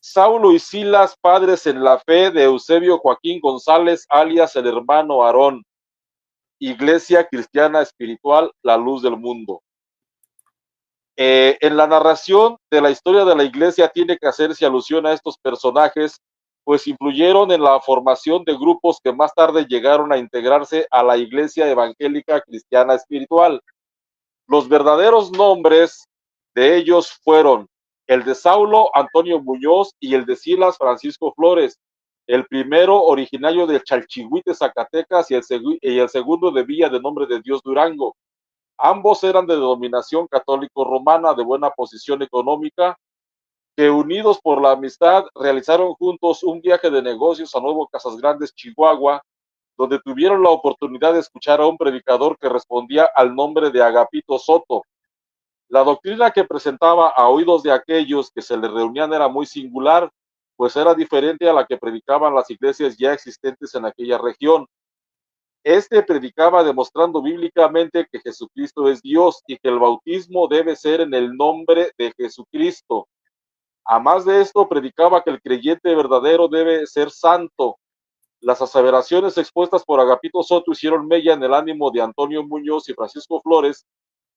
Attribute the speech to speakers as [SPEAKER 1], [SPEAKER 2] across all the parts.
[SPEAKER 1] Saulo y Silas, padres en la fe de Eusebio Joaquín González, alias el hermano Aarón, Iglesia Cristiana Espiritual, la luz del mundo. En la narración de la historia de la iglesia tiene que hacerse alusión a estos personajes, pues influyeron en la formación de grupos que más tarde llegaron a integrarse a la Iglesia Evangélica Cristiana Espiritual. Los verdaderos nombres de ellos fueron el de Saulo Antonio Muñoz y el de Silas Francisco Flores, el primero originario de Chalchihuite, Zacatecas, y el segundo de Villa de Nombre de Dios, Durango. Ambos eran de denominación católico-romana de buena posición económica, que unidos por la amistad realizaron juntos un viaje de negocios a Nuevo Casas Grandes, Chihuahua, donde tuvieron la oportunidad de escuchar a un predicador que respondía al nombre de Agapito Soto. La doctrina que presentaba a oídos de aquellos que se le reunían era muy singular, pues era diferente a la que predicaban las iglesias ya existentes en aquella región. Este predicaba demostrando bíblicamente que Jesucristo es Dios y que el bautismo debe ser en el nombre de Jesucristo. A más de esto, predicaba que el creyente verdadero debe ser santo. Las aseveraciones expuestas por Agapito Soto hicieron mella en el ánimo de Antonio Muñoz y Francisco Flores,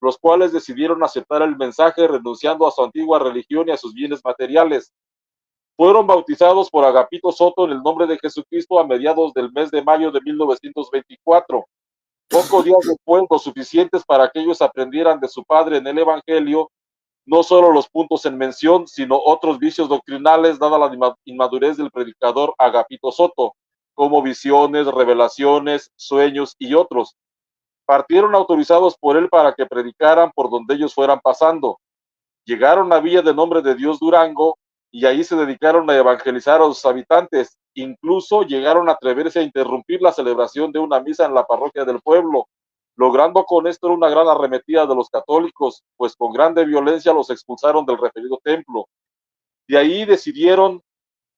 [SPEAKER 1] los cuales decidieron aceptar el mensaje renunciando a su antigua religión y a sus bienes materiales. Fueron bautizados por Agapito Soto en el nombre de Jesucristo a mediados del mes de mayo de 1924. Pocos días después, lo suficientes para que ellos aprendieran de su padre en el Evangelio, no solo los puntos en mención, sino otros vicios doctrinales, dada la inmadurez del predicador Agapito Soto, como visiones, revelaciones, sueños y otros. Partieron autorizados por él para que predicaran por donde ellos fueran pasando. Llegaron a Villa de Nombre de Dios, Durango, y ahí se dedicaron a evangelizar a sus habitantes. Incluso llegaron a atreverse a interrumpir la celebración de una misa en la parroquia del pueblo, logrando con esto una gran arremetida de los católicos, pues con grande violencia los expulsaron del referido templo. De ahí decidieron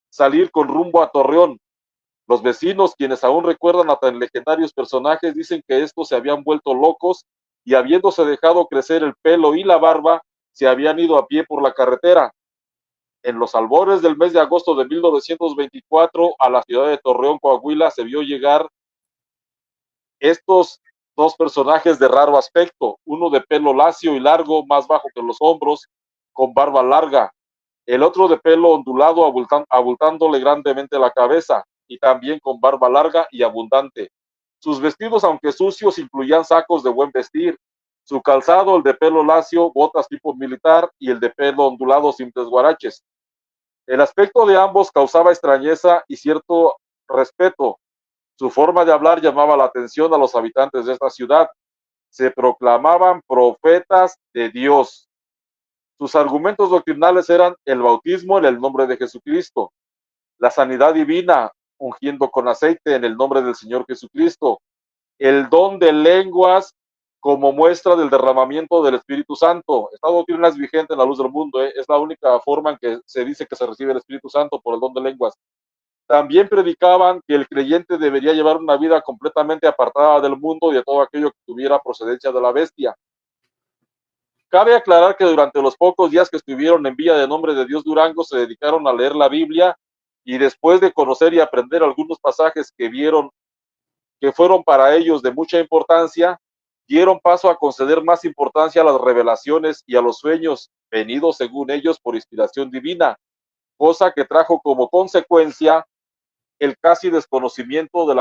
[SPEAKER 1] salir con rumbo a Torreón. Los vecinos, quienes aún recuerdan a tan legendarios personajes, dicen que estos se habían vuelto locos y, habiéndose dejado crecer el pelo y la barba, se habían ido a pie por la carretera. En los albores del mes de agosto de 1924, a la ciudad de Torreón, Coahuila, se vio llegar estos dos personajes de raro aspecto, uno de pelo lacio y largo, más bajo que los hombros, con barba larga, el otro de pelo ondulado, abultándole grandemente la cabeza, y también con barba larga y abundante. Sus vestidos, aunque sucios, incluían sacos de buen vestir. Su calzado, el de pelo lacio, botas tipo militar, y el de pelo ondulado, simples guaraches. El aspecto de ambos causaba extrañeza y cierto respeto. Su forma de hablar llamaba la atención a los habitantes de esta ciudad. Se proclamaban profetas de Dios. Sus argumentos doctrinales eran el bautismo en el nombre de Jesucristo, la sanidad divina, ungiendo con aceite en el nombre del Señor Jesucristo, el don de lenguas como muestra del derramamiento del Espíritu Santo. Esta doctrina es vigente en la luz del mundo, es la única forma en que se dice que se recibe el Espíritu Santo, por el don de lenguas. También predicaban que el creyente debería llevar una vida completamente apartada del mundo y de todo aquello que tuviera procedencia de la bestia. Cabe aclarar que durante los pocos días que estuvieron en Villa de Nombre de Dios, Durango, se dedicaron a leer la Biblia, y después de conocer y aprender algunos pasajes que vieron que fueron para ellos de mucha importancia, dieron paso a conceder más importancia a las revelaciones y a los sueños venidos, según ellos, por inspiración divina, cosa que trajo como consecuencia el casi desconocimiento de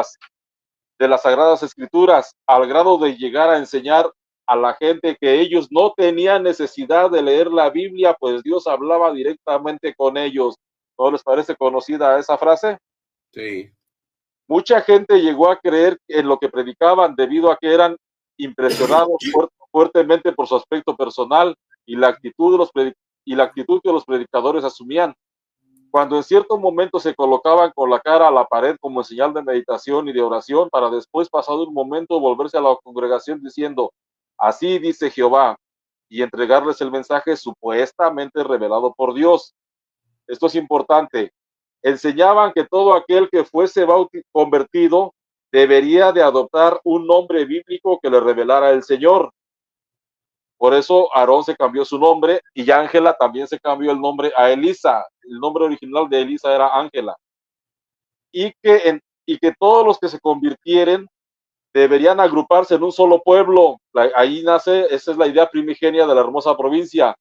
[SPEAKER 1] las Sagradas Escrituras, al grado de llegar a enseñar a la gente que ellos no tenían necesidad de leer la Biblia, pues Dios hablaba directamente con ellos. ¿No les parece conocida esa frase?
[SPEAKER 2] Sí.
[SPEAKER 1] Mucha gente llegó a creer en lo que predicaban debido a que eran impresionados fuertemente por su aspecto personal y la actitud que los predicadores asumían. Cuando en cierto momento se colocaban con la cara a la pared como señal de meditación y de oración, para después, pasado un momento, volverse a la congregación diciendo: así dice Jehová, y entregarles el mensaje supuestamente revelado por Dios. Esto es importante. Enseñaban que todo aquel que fuese convertido debería de adoptar un nombre bíblico que le revelara el Señor. Por eso Aarón se cambió su nombre y Ángela también se cambió el nombre a Elisa. El nombre original de Elisa era Ángela. Y que todos los que se convirtieren deberían agruparse en un solo pueblo. Ahí nace, esa es la idea primigenia de la hermosa provincia,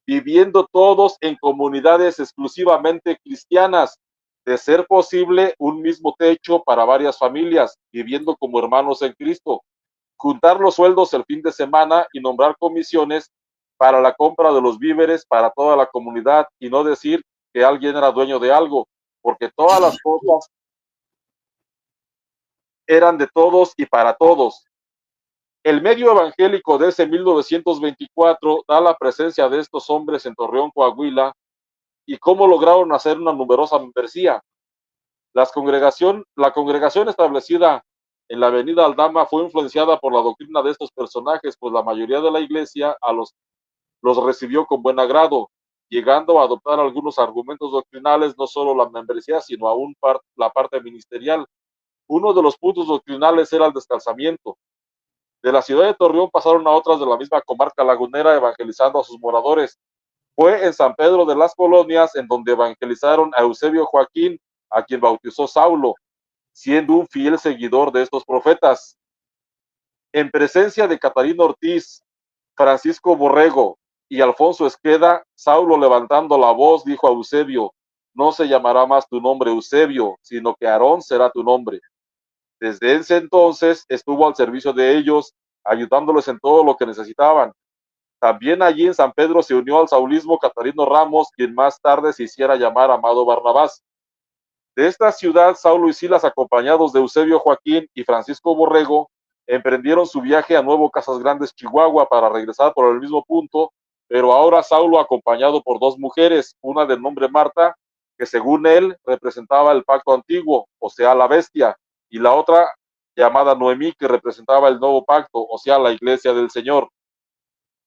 [SPEAKER 1] viviendo todos en comunidades exclusivamente cristianas, de ser posible un mismo techo para varias familias, viviendo como hermanos en Cristo, juntar los sueldos el fin de semana y nombrar comisiones para la compra de los víveres para toda la comunidad y no decir que alguien era dueño de algo, porque todas las cosas eran de todos y para todos. El medio evangélico de ese 1924 da la presencia de estos hombres en Torreón, Coahuila, y cómo lograron hacer una numerosa membresía. La congregación establecida en la avenida Aldama fue influenciada por la doctrina de estos personajes, pues la mayoría de la iglesia los recibió con buen agrado, llegando a adoptar algunos argumentos doctrinales, no solo la membresía, sino aún la parte ministerial. Uno de los puntos doctrinales era el descalzamiento. De la ciudad de Torreón pasaron a otras de la misma comarca lagunera evangelizando a sus moradores. Fue en San Pedro de las Colonias en donde evangelizaron a Eusebio Joaquín, a quien bautizó Saulo, siendo un fiel seguidor de estos profetas. En presencia de Catarino Ortiz, Francisco Borrego y Alfonso Esqueda, Saulo, levantando la voz, dijo a Eusebio: no se llamará más tu nombre Eusebio, sino que Aarón será tu nombre. Desde ese entonces estuvo al servicio de ellos, ayudándoles en todo lo que necesitaban. También allí en San Pedro se unió al saulismo Catarino Ramos, quien más tarde se hiciera llamar Amado Barnabás. De esta ciudad, Saulo y Silas, acompañados de Eusebio Joaquín y Francisco Borrego, emprendieron su viaje a Nuevo Casas Grandes, Chihuahua, para regresar por el mismo punto, pero ahora Saulo acompañado por dos mujeres, una de nombre Marta, que según él representaba el pacto antiguo, o sea, la bestia, y la otra llamada Noemí, que representaba el nuevo pacto, o sea, la iglesia del Señor.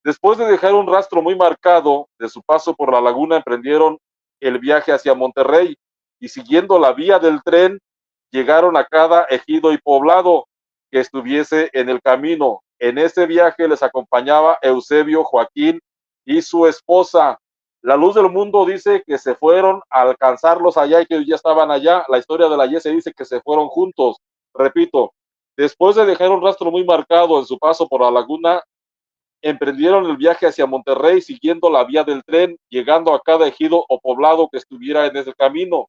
[SPEAKER 1] Después de dejar un rastro muy marcado de su paso por la laguna, emprendieron el viaje hacia Monterrey y siguiendo la vía del tren, llegaron a cada ejido y poblado que estuviese en el camino. En ese viaje les acompañaba Eusebio Joaquín y su esposa. La Luz del Mundo dice que se fueron a alcanzarlos allá y que ya estaban allá. La historia de la Yese dice que se fueron juntos. Repito, después de dejar un rastro muy marcado en su paso por la laguna, emprendieron el viaje hacia Monterrey siguiendo la vía del tren, llegando a cada ejido o poblado que estuviera en ese camino.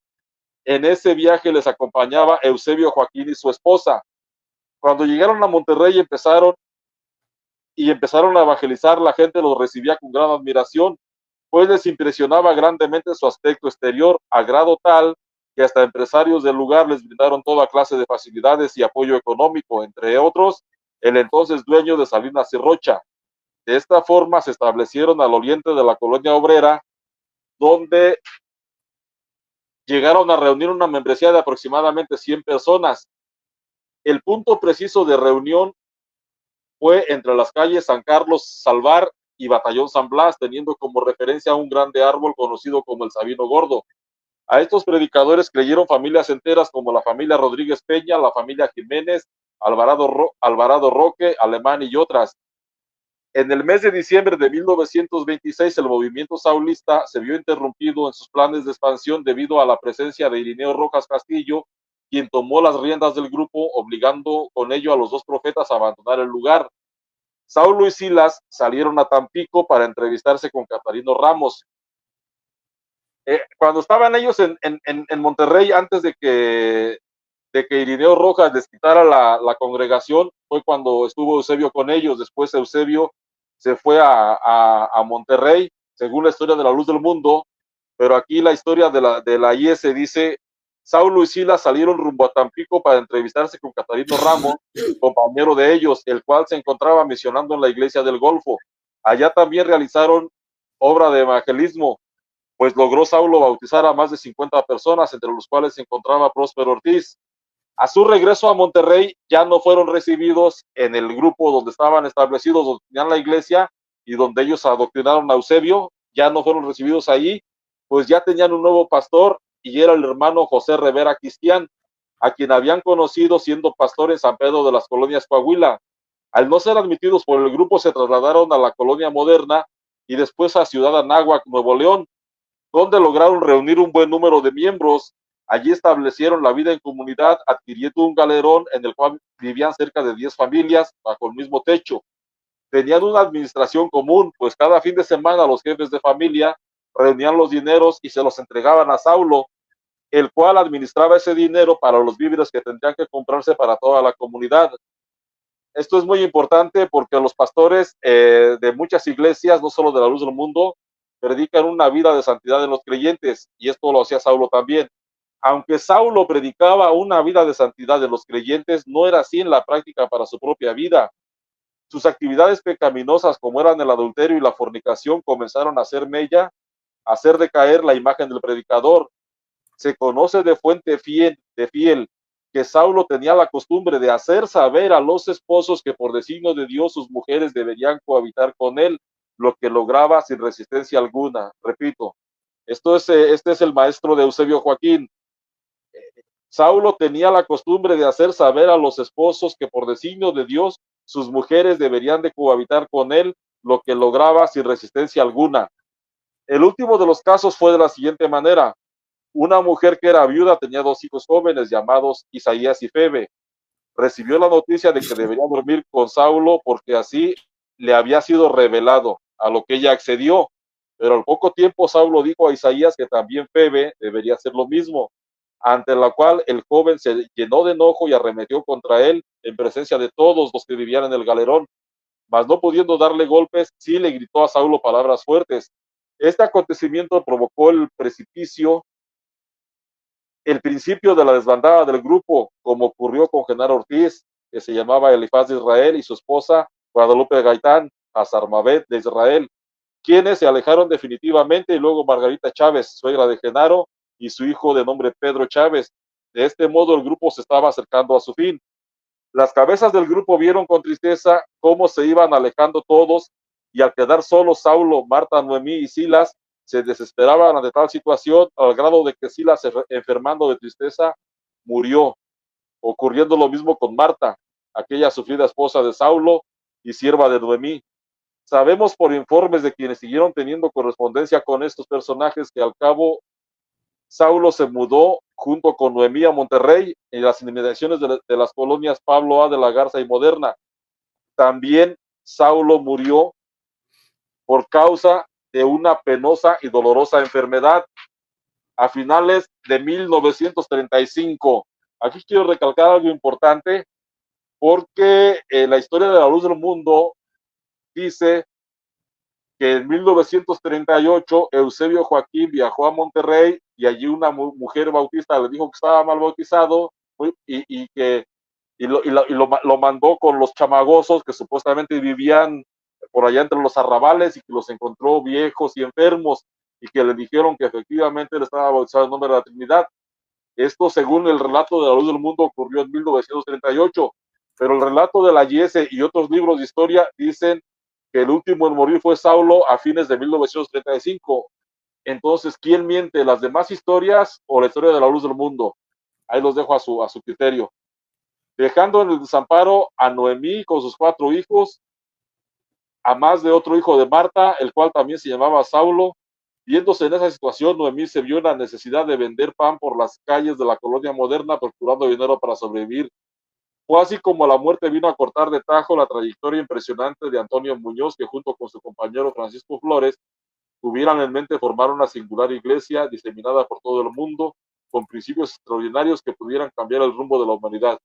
[SPEAKER 1] En ese viaje les acompañaba Eusebio Joaquín y su esposa. Cuando llegaron a Monterrey empezaron a evangelizar, la gente los recibía con gran admiración, pues les impresionaba grandemente su aspecto exterior, a grado tal que hasta empresarios del lugar les brindaron toda clase de facilidades y apoyo económico, entre otros, el entonces dueño de Salinas y Rocha. De esta forma se establecieron al oriente de la colonia obrera, donde llegaron a reunir una membresía de aproximadamente 100 personas. El punto preciso de reunión fue entre las calles San Carlos Salvar y Batallón San Blas, teniendo como referencia un grande árbol conocido como el Sabino Gordo. A estos predicadores creyeron familias enteras como la familia Rodríguez Peña, la familia Jiménez, Alvarado Roque, Alemán y otras. En el mes de diciembre de 1926, el movimiento saulista se vio interrumpido en sus planes de expansión debido a la presencia de Irineo Rojas Castillo, quien tomó las riendas del grupo, obligando con ello a los dos profetas a abandonar el lugar. Saulo y Silas salieron a Tampico para entrevistarse con Catarino Ramos. Cuando estaban ellos en Monterrey, antes de que Irineo Rojas les quitara la congregación, fue cuando estuvo Eusebio con ellos. Después Eusebio se fue a Monterrey, según la historia de la Luz del Mundo, pero aquí la historia de la IS dice: Saulo y Silas salieron rumbo a Tampico para entrevistarse con Catarino Ramos, compañero de ellos, el cual se encontraba misionando en la iglesia del Golfo. Allá también realizaron obra de evangelismo, pues logró Saulo bautizar a más de 50 personas, entre los cuales se encontraba Próspero Ortiz. A su regreso a Monterrey ya no fueron recibidos en el grupo donde estaban establecidos, donde tenían la iglesia y donde ellos adoctrinaron a Eusebio, ya no fueron recibidos ahí, pues ya tenían un nuevo pastor y era el hermano José Rivera Cristián, a quien habían conocido siendo pastor en San Pedro de las Colonias, Coahuila. Al no ser admitidos por el grupo, se trasladaron a la colonia moderna y después a Ciudad Anáhuac, Nuevo León, donde lograron reunir un buen número de miembros. Allí establecieron la vida en comunidad, adquiriendo un galerón en el cual vivían cerca de 10 familias bajo el mismo techo. Tenían una administración común, pues cada fin de semana los jefes de familia reunían los dineros y se los entregaban a Saulo, el cual administraba ese dinero para los víveres que tendrían que comprarse para toda la comunidad. Esto es muy importante porque los pastores de muchas iglesias, no solo de la Luz del Mundo, predican una vida de santidad en los creyentes, y esto lo hacía Saulo también. Aunque Saulo predicaba una vida de santidad en los creyentes, no era así en la práctica para su propia vida. Sus actividades pecaminosas, como eran el adulterio y la fornicación, comenzaron a hacer mella, a hacer decaer la imagen del predicador. Se conoce de fuente fiel que Saulo tenía la costumbre de hacer saber a los esposos que por designio de Dios sus mujeres deberían cohabitar con él, lo que lograba sin resistencia alguna. Repito, este es el maestro de Eusebio Joaquín. Saulo tenía la costumbre de hacer saber a los esposos que por designio de Dios sus mujeres deberían de cohabitar con él, lo que lograba sin resistencia alguna. El último de los casos fue de la siguiente manera. Una mujer que era viuda tenía 2 hijos jóvenes llamados Isaías y Febe. Recibió la noticia de que debería dormir con Saulo porque así le había sido revelado, a lo que ella accedió. Pero al poco tiempo Saulo dijo a Isaías que también Febe debería hacer lo mismo, ante la cual el joven se llenó de enojo y arremetió contra él en presencia de todos los que vivían en el galerón. Mas no pudiendo darle golpes, sí le gritó a Saulo palabras fuertes. Este acontecimiento provocó el principio de la desbandada del grupo, como ocurrió con Genaro Ortiz, que se llamaba Elifaz de Israel, y su esposa Guadalupe Gaitán, Azarmabet de Israel, quienes se alejaron definitivamente, y luego Margarita Chávez, suegra de Genaro, y su hijo de nombre Pedro Chávez. De este modo el grupo se estaba acercando a su fin. Las cabezas del grupo vieron con tristeza cómo se iban alejando todos, y al quedar solos Saulo, Marta, Noemí y Silas, se desesperaban ante tal situación, al grado de que Silas, enfermando de tristeza, murió, ocurriendo lo mismo con Marta, aquella sufrida esposa de Saulo y sierva de Noemí. Sabemos por informes de quienes siguieron teniendo correspondencia con estos personajes que al cabo Saulo se mudó junto con Noemí a Monterrey, en las inmediaciones de las colonias Pablo A. de la Garza y Moderna. También Saulo murió por causa de una penosa y dolorosa enfermedad a finales de 1935. Aquí quiero recalcar algo importante, porque la historia de la Luz del Mundo dice que en 1938 Eusebio Joaquín viajó a Monterrey y allí una mujer bautista le dijo que estaba mal bautizado, y que lo mandó con los chamagosos que supuestamente vivían por allá entre los arrabales, y que los encontró viejos y enfermos, y que le dijeron que efectivamente él estaba bautizado en nombre de la Trinidad. Esto, según el relato de la Luz del Mundo, ocurrió en 1938, pero el relato de la Yese y otros libros de historia dicen que el último en morir fue Saulo a fines de 1935. Entonces, ¿quién miente? ¿Las demás historias o la historia de la Luz del Mundo? Ahí los dejo a su criterio. Dejando en el desamparo a Noemí con sus 4 hijos, a más de otro hijo de Marta, el cual también se llamaba Saulo. Viéndose en esa situación, Noemí se vio en la necesidad de vender pan por las calles de la colonia moderna, procurando dinero para sobrevivir. Fue así como la muerte vino a cortar de tajo la trayectoria impresionante de Antonio Muñoz, que junto con su compañero Francisco Flores tuvieran en mente formar una singular iglesia diseminada por todo el mundo, con principios extraordinarios que pudieran cambiar el rumbo de la humanidad.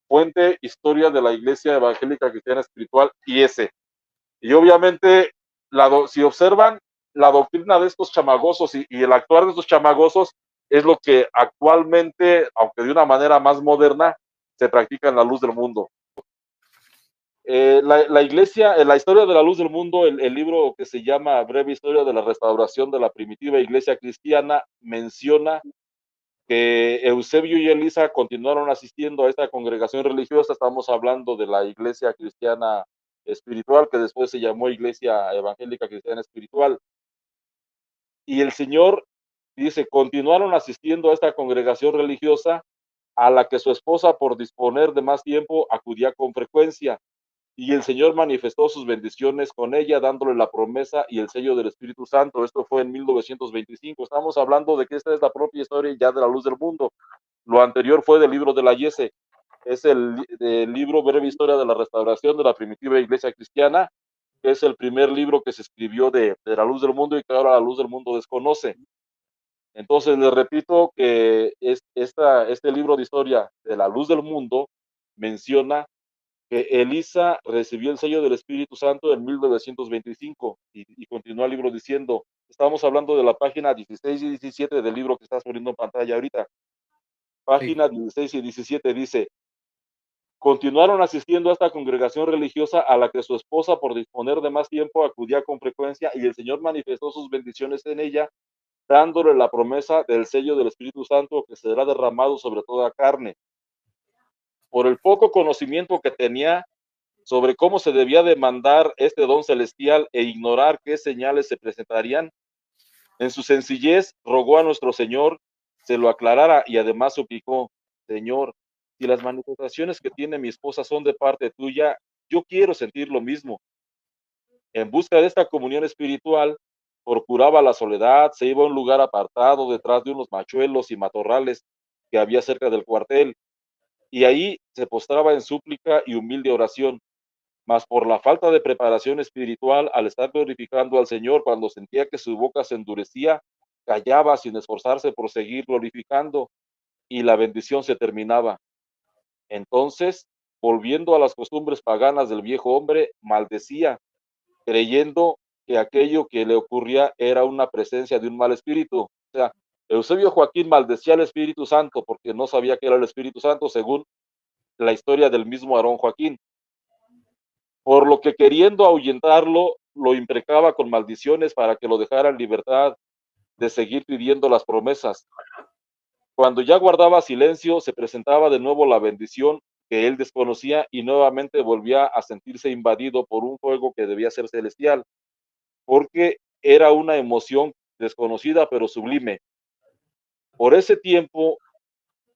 [SPEAKER 1] Fuente: Historia de la Iglesia Evangélica Cristiana Espiritual, IS. Y obviamente, si observan, la doctrina de estos chamagosos y el actuar de estos chamagosos es lo que actualmente, aunque de una manera más moderna, se practica en la Luz del Mundo. La iglesia, la historia de la Luz del Mundo, el libro que se llama Breve Historia de la Restauración de la Primitiva Iglesia Cristiana, menciona que Eusebio y Elisa continuaron asistiendo a esta congregación religiosa. Estamos hablando de la Iglesia Cristiana Espiritual, que después se llamó Iglesia Evangélica Cristiana Espiritual. Y el Señor dice, continuaron asistiendo a esta congregación religiosa, a la que su esposa, por disponer de más tiempo, acudía con frecuencia. y el Señor manifestó sus bendiciones con ella, dándole la promesa y el sello del Espíritu Santo. Esto fue en 1925. Estamos hablando de que esta es la propia historia ya de la luz del mundo. Lo anterior fue del libro de la Yese. Es el libro Breve Historia de la Restauración de la Primitiva Iglesia Cristiana, que es el primer libro que se escribió de la luz del mundo y que ahora la luz del mundo desconoce. Entonces, les repito que este libro de historia de la luz del mundo menciona que Elisa recibió el sello del Espíritu Santo en 1925 y continúa el libro diciendo, estamos hablando de la página 16 y 17 del libro que estás poniendo en pantalla ahorita.
[SPEAKER 2] Sí.
[SPEAKER 1] Página 16 y 17 dice, continuaron asistiendo a esta congregación religiosa a la que su esposa, por disponer de más tiempo, acudía con frecuencia y el Señor manifestó sus bendiciones en ella, dándole la promesa del sello del Espíritu Santo que será derramado sobre toda carne. Por el poco conocimiento que tenía sobre cómo se debía demandar este don celestial e ignorar qué señales se presentarían, en su sencillez rogó a nuestro Señor se lo aclarara y además suplicó, Señor, si las manifestaciones que tiene mi esposa son de parte tuya, yo quiero sentir lo mismo. En busca de esta comunión espiritual, procuraba la soledad, se iba a un lugar apartado detrás de unos machuelos y matorrales que había cerca del cuartel, y ahí se postraba en súplica y humilde oración. Mas por la falta de preparación espiritual, al estar glorificando al Señor, cuando sentía que su boca se endurecía, callaba sin esforzarse por seguir glorificando, y la bendición se terminaba. Entonces, volviendo a las costumbres paganas del viejo hombre, maldecía, creyendo que aquello que le ocurría era una presencia de un mal espíritu. O sea, Eusebio Joaquín maldecía al Espíritu Santo porque no sabía que era el Espíritu Santo, según la historia del mismo Aarón Joaquín. Por lo que, queriendo ahuyentarlo, lo imprecaba con maldiciones para que lo dejara en libertad de seguir pidiendo las promesas. Cuando ya guardaba silencio, se presentaba de nuevo la bendición que él desconocía y nuevamente volvía a sentirse invadido por un fuego que debía ser celestial, porque era una emoción desconocida pero sublime. Por ese tiempo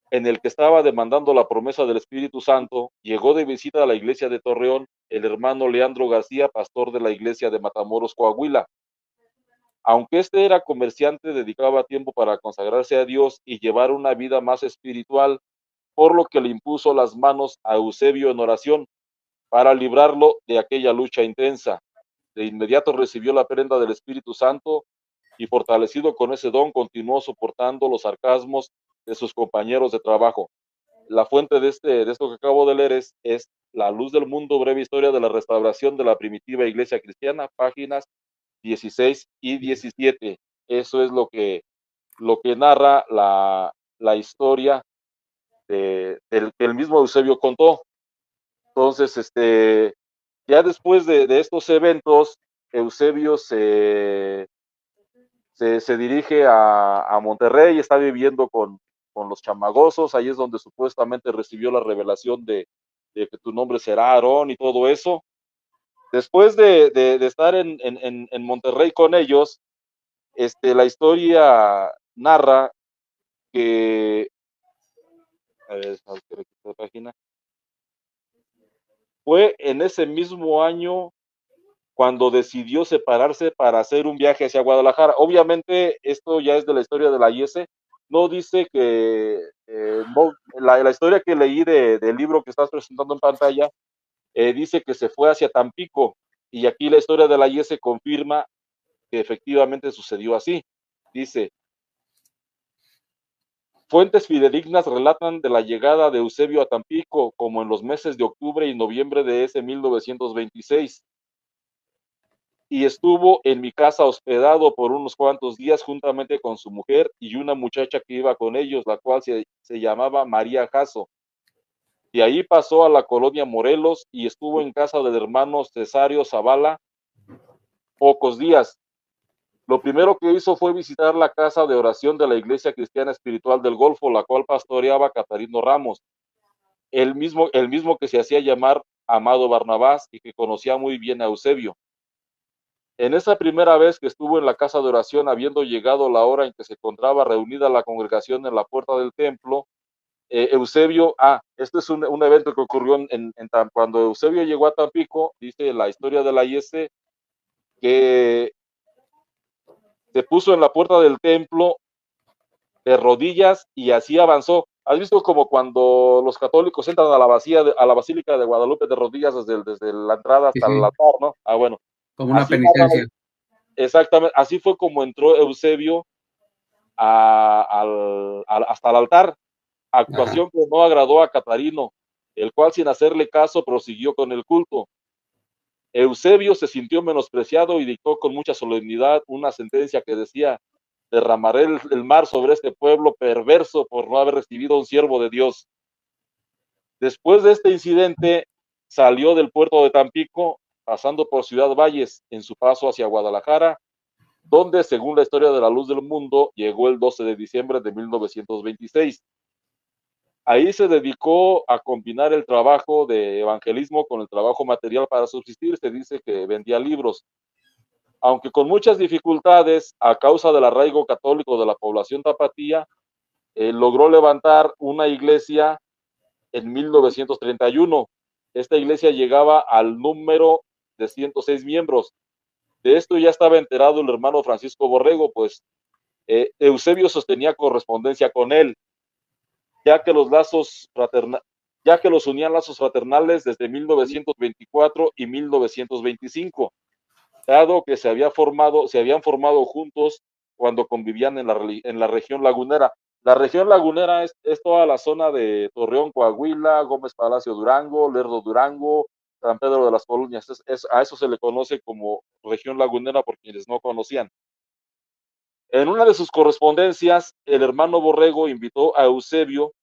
[SPEAKER 1] en el que estaba demandando la promesa del Espíritu Santo, llegó de visita a la iglesia de Torreón el hermano Leandro García, pastor de la iglesia de Matamoros, Coahuila. Aunque este era comerciante, dedicaba tiempo para consagrarse a Dios y llevar una vida más espiritual, por lo que le impuso las manos a Eusebio en oración para librarlo de aquella lucha intensa. De inmediato recibió la prenda del Espíritu Santo y, fortalecido con ese don, continuó soportando los sarcasmos de sus compañeros de trabajo. La fuente de esto que acabo de leer es La Luz del Mundo, breve historia de la restauración de la primitiva iglesia cristiana, páginas 16 y 17. Eso es lo que narra la historia del que el mismo Eusebio contó. Entonces, ya después de estos eventos, Eusebio se dirige a Monterrey, está viviendo con los chamagosos, ahí es donde supuestamente recibió la revelación de que tu nombre será Aarón y todo eso. Después de estar en Monterrey con ellos, la historia narra que, a ver, esta página, fue en ese mismo año cuando decidió separarse para hacer un viaje hacia Guadalajara. Obviamente, esto ya es de la historia de la IS. No dice que, no, la historia que leí del libro que estás presentando en pantalla, dice que se fue hacia Tampico, y aquí la historia de la IS confirma que efectivamente sucedió así. Dice, fuentes fidedignas relatan de la llegada de Eusebio a Tampico como en los meses de octubre y noviembre de ese 1926. Y estuvo en mi casa hospedado por unos cuantos días juntamente con su mujer y una muchacha que iba con ellos, la cual se llamaba María Jasso. De ahí pasó a la colonia Morelos y estuvo en casa del hermano Cesario Zavala pocos días. Lo primero que hizo fue visitar la casa de oración de la Iglesia Cristiana Espiritual del Golfo, la cual pastoreaba Catarino Ramos, el mismo que se hacía llamar Amado Barnabás y que conocía muy bien a Eusebio. En esa primera vez que estuvo en la casa de oración, habiendo llegado la hora en que se encontraba reunida la congregación en la puerta del templo, Eusebio, este es un evento que ocurrió cuando Eusebio llegó a Tampico, dice la historia de la IS, que se puso en la puerta del templo de rodillas y así avanzó. ¿Has visto como cuando los católicos entran a a la Basílica de Guadalupe de rodillas desde la entrada
[SPEAKER 2] Sí,
[SPEAKER 1] hasta el
[SPEAKER 2] sí,
[SPEAKER 1] altar, ¿no? Bueno,
[SPEAKER 2] como una
[SPEAKER 1] así narra,
[SPEAKER 2] penitencia.
[SPEAKER 1] exactamente, así fue como entró Eusebio hasta el altar,
[SPEAKER 2] Ajá.
[SPEAKER 1] actuación que no agradó a Catarino, el cual sin hacerle caso prosiguió con el culto. Eusebio se sintió menospreciado y dictó con mucha solemnidad una sentencia que decía: derramaré el mar sobre este pueblo perverso por no haber recibido un siervo de Dios. Después de este incidente, salió del puerto de Tampico, pasando por Ciudad Valles en su paso hacia Guadalajara, donde, según la historia de la Luz del Mundo, llegó el 12 de diciembre de 1926. Ahí se dedicó a combinar el trabajo de evangelismo con el trabajo material para subsistir. Se dice que vendía libros, aunque con muchas dificultades a causa del arraigo católico de la población tapatía. Logró levantar una iglesia en 1931. Esta iglesia llegaba al número de 106 miembros. De esto ya estaba enterado el hermano Francisco Borrego, pues Eusebio sostenía correspondencia con él, ya que los lazos ya que los unían lazos fraternales desde 1924 y 1925, dado que se habían formado juntos cuando convivían en la región lagunera. La región lagunera es toda la zona de Torreón, Coahuila, Gómez Palacio, Durango, Lerdo, Durango, San Pedro de las Colonias. A eso se le conoce como región lagunera por quienes no conocían. En una de sus correspondencias, el hermano Borrego invitó a Eusebio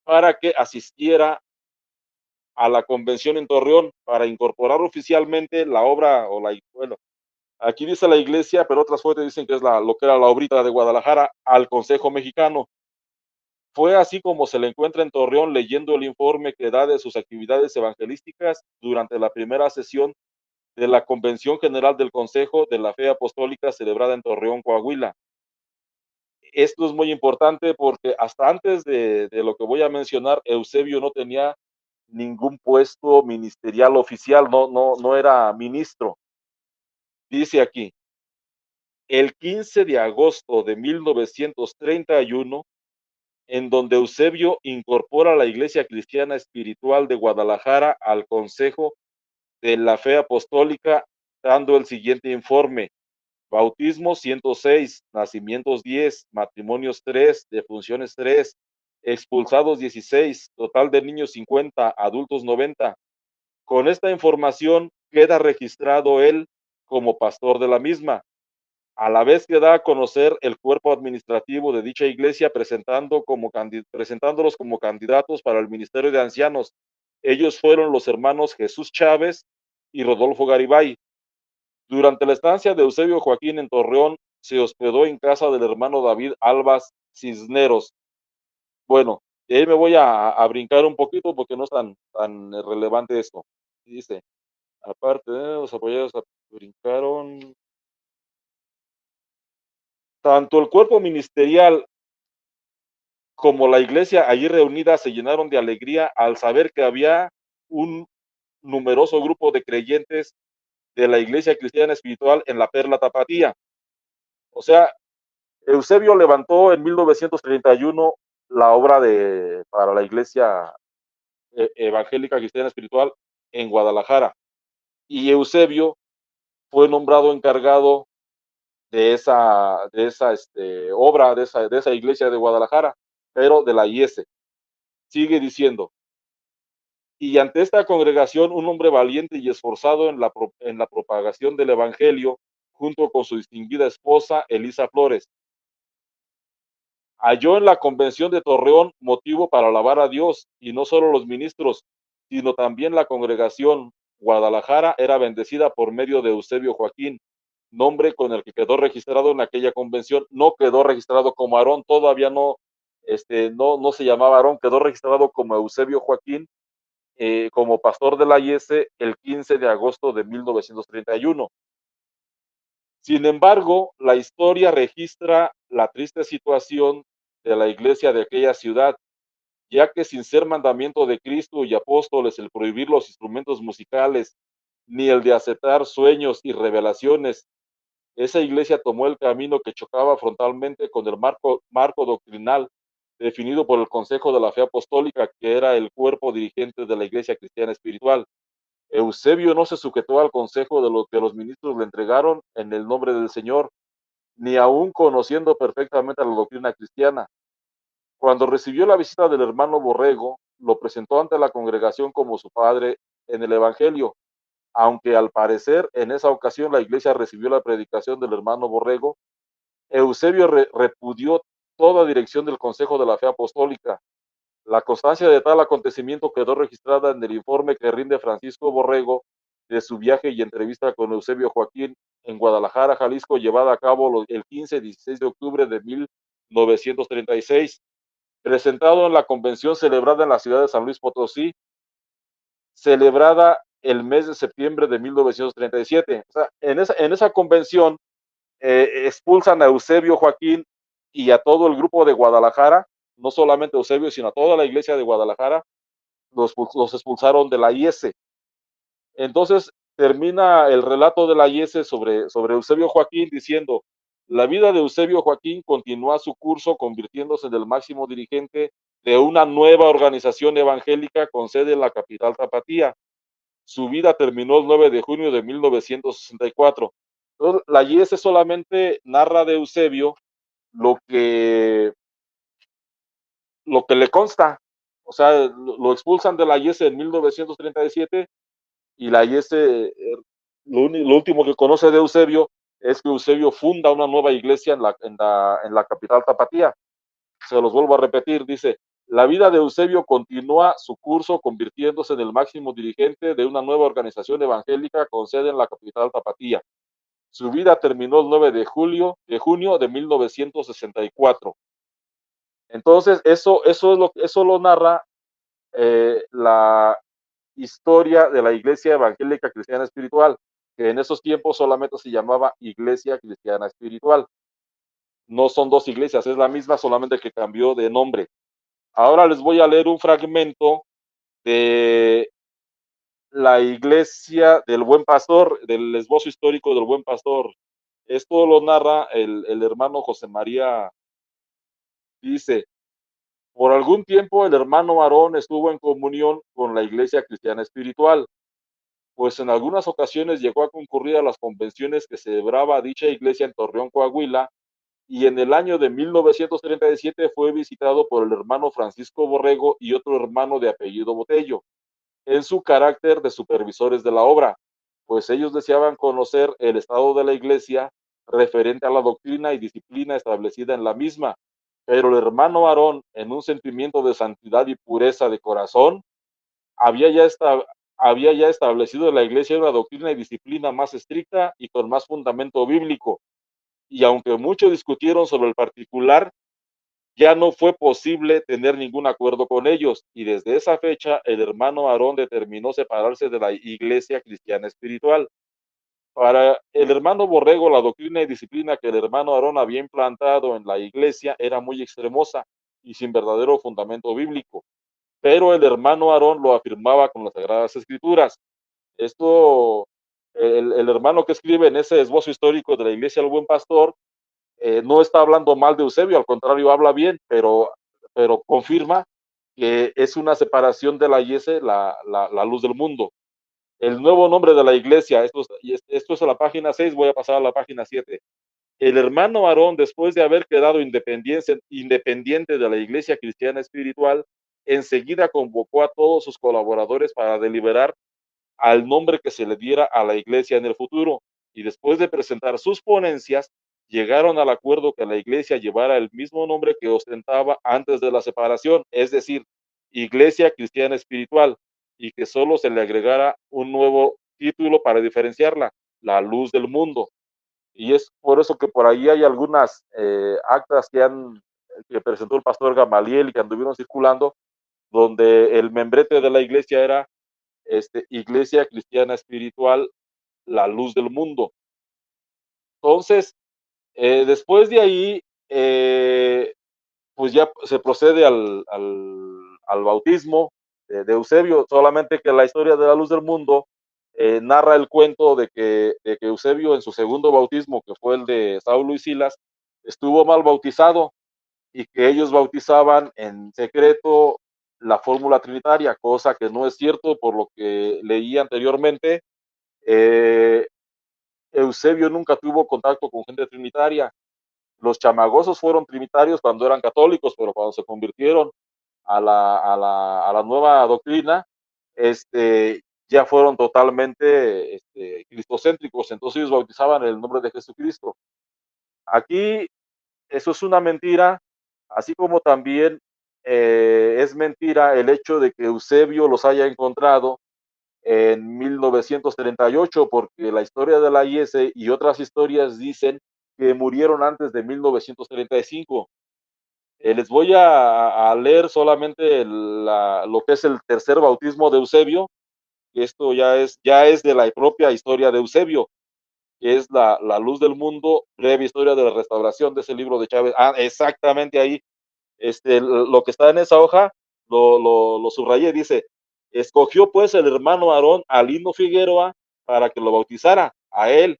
[SPEAKER 1] para que asistiera a la convención en Torreón para incorporar oficialmente la obra bueno, aquí dice la iglesia, pero otras fuentes dicen que es lo que era la obrita de Guadalajara al Consejo Mexicano. Fue así como se le encuentra en Torreón leyendo el informe que da de sus actividades evangelísticas durante la primera sesión de la Convención General del Consejo de la Fe Apostólica celebrada en Torreón, Coahuila. Esto es muy importante porque hasta antes de lo que voy a mencionar, Eusebio no tenía ningún puesto ministerial oficial, no era ministro. Dice aquí, el 15 de agosto de 1931, en donde Eusebio incorpora la Iglesia Cristiana Espiritual de Guadalajara al Consejo de la Fe Apostólica, dando el siguiente informe: bautismos 106, nacimientos 10, matrimonios 3, defunciones 3, expulsados 16, total de niños 50, adultos 90. Con esta información queda registrado él como pastor de la misma, a la vez que da a conocer el cuerpo administrativo de dicha iglesia presentándolos como candidatos para el ministerio de ancianos. Ellos fueron los hermanos Jesús Chávez y Rodolfo Garibay. Durante la estancia de Eusebio Joaquín en Torreón, se hospedó en casa del hermano David Albas Cisneros. Bueno, de ahí me voy a brincar un poquito porque no es tan relevante esto. Dice, aparte de los apoyados, brincaron. Tanto el cuerpo ministerial como la iglesia allí reunida se llenaron de alegría al saber que había un numeroso grupo de creyentes de la iglesia cristiana espiritual en la Perla Tapatía. O sea, Eusebio levantó en 1931 la obra para la iglesia evangélica cristiana espiritual en Guadalajara. Y Eusebio fue nombrado encargado de esa obra, de esa iglesia de Guadalajara, pero de la IS. Sigue diciendo, y ante esta congregación un hombre valiente y esforzado en la propagación del evangelio, junto con su distinguida esposa Elisa Flores, halló en la convención de Torreón motivo para alabar a Dios, y no solo los ministros, sino también la congregación. Guadalajara era bendecida por medio de Eusebio Joaquín, nombre con el que quedó registrado en aquella convención. No quedó registrado como Aarón, todavía no se llamaba Aarón, quedó registrado como Eusebio Joaquín, como pastor de la IS el 15 de agosto de 1931. Sin embargo, la historia registra la triste situación de la iglesia de aquella ciudad, ya que sin ser mandamiento de Cristo y apóstoles el prohibir los instrumentos musicales, ni el de aceptar sueños y revelaciones, esa iglesia tomó el camino que chocaba frontalmente con el marco doctrinal definido por el Consejo de la Fe Apostólica, que era el cuerpo dirigente de la Iglesia Cristiana Espiritual. Eusebio no se sujetó al consejo de lo que los ministros le entregaron en el nombre del Señor, ni aun conociendo perfectamente la doctrina cristiana. Cuando recibió la visita del hermano Borrego, lo presentó ante la congregación como su padre en el Evangelio, aunque al parecer en esa ocasión la iglesia recibió la predicación del hermano Borrego. Eusebio repudió toda dirección del Consejo de la Fe Apostólica. La constancia de tal acontecimiento quedó registrada en el informe que rinde Francisco Borrego de su viaje y entrevista con Eusebio Joaquín en Guadalajara, Jalisco, llevada a cabo el 15 y 16 de octubre de 1936, presentado en la convención celebrada en la ciudad de San Luis Potosí, celebrada el mes de septiembre de 1937. O sea, en esa convención expulsan a Eusebio Joaquín y a todo el grupo de Guadalajara, no solamente a Eusebio, sino a toda la iglesia de Guadalajara, los expulsaron de la IS. Entonces termina el relato de la IS sobre Eusebio Joaquín diciendo, la vida de Eusebio Joaquín continúa su curso convirtiéndose en el máximo dirigente de una nueva organización evangélica con sede en la capital tapatía. Su vida terminó el 9 de junio de 1964. Entonces, la IS solamente narra de Eusebio lo que, lo que le consta. O sea, lo expulsan de la IS en 1937 y la IS, lo último que conoce de Eusebio es que Eusebio funda una nueva iglesia en la capital tapatía. Se los vuelvo a repetir, dice, la vida de Eusebio continúa su curso convirtiéndose en el máximo dirigente de una nueva organización evangélica con sede en la capital tapatía. Su vida terminó el 9 de junio de 1964. Entonces, eso lo narra la historia de la Iglesia Evangélica Cristiana Espiritual, que en esos tiempos solamente se llamaba Iglesia Cristiana Espiritual. No son dos iglesias, es la misma, solamente que cambió de nombre. Ahora les voy a leer un fragmento de la Iglesia del Buen Pastor, del esbozo histórico del Buen Pastor. Esto lo narra el hermano José María. Dice, por algún tiempo el hermano Aarón estuvo en comunión con la Iglesia Cristiana Espiritual, pues en algunas ocasiones llegó a concurrir a las convenciones que celebraba dicha iglesia en Torreón, Coahuila, y en el año de 1937 fue visitado por el hermano Francisco Borrego y otro hermano de apellido Botello, en su carácter de supervisores de la obra, pues ellos deseaban conocer el estado de la iglesia referente a la doctrina y disciplina establecida en la misma, pero el hermano Aarón, en un sentimiento de santidad y pureza de corazón, había ya, había ya establecido en la iglesia una doctrina y disciplina más estricta y con más fundamento bíblico, y aunque muchos discutieron sobre el particular, ya no fue posible tener ningún acuerdo con ellos, y desde esa fecha el hermano Aarón determinó separarse de la Iglesia Cristiana Espiritual. Para el hermano Borrego, la doctrina y disciplina que el hermano Aarón había implantado en la iglesia era muy extremosa y sin verdadero fundamento bíblico, pero el hermano Aarón lo afirmaba con las Sagradas Escrituras. Esto, el hermano que escribe en ese esbozo histórico de la Iglesia del Buen Pastor, no está hablando mal de Eusebio, al contrario, habla bien, pero confirma que es una separación de la IS, la luz del mundo. El nuevo nombre de la iglesia, esto es a la página 6, voy a pasar a la página 7. El hermano Aarón, después de haber quedado independiente de la Iglesia Cristiana Espiritual, enseguida convocó a todos sus colaboradores para deliberar al nombre que se le diera a la iglesia en el futuro, y después de presentar sus ponencias, llegaron al acuerdo que la iglesia llevara el mismo nombre que ostentaba antes de la separación, es decir, Iglesia Cristiana Espiritual, y que solo se le agregara un nuevo título para diferenciarla, la luz del mundo. Y es por eso que por ahí hay algunas actas que presentó el pastor Gamaliel y que anduvieron circulando, donde el membrete de la iglesia era Iglesia Cristiana Espiritual, la luz del mundo. Entonces, después de ahí, pues ya se procede al bautismo de Eusebio, solamente que la historia de la luz del mundo narra el cuento de que Eusebio en su segundo bautismo, que fue el de Saulo y Silas, estuvo mal bautizado y que ellos bautizaban en secreto la fórmula trinitaria, cosa que no es cierto por lo que leí anteriormente. Eh, Eusebio nunca tuvo contacto con gente trinitaria. Los chamagosos fueron trinitarios cuando eran católicos, pero cuando se convirtieron a la nueva doctrina, ya fueron totalmente cristocéntricos, entonces ellos bautizaban en el nombre de Jesucristo. Aquí eso es una mentira, así como también es mentira el hecho de que Eusebio los haya encontrado en 1938, porque la historia de la IS y otras historias dicen que murieron antes de 1935. Les voy a leer solamente lo que es el tercer bautismo de Eusebio, que esto ya es de la propia historia de Eusebio, que es la luz del mundo, breve historia de la restauración de ese libro de Chávez. Ah, exactamente ahí, lo que está en esa hoja, lo subrayé, dice, escogió pues el hermano Aarón a Lino Figueroa para que lo bautizara, a él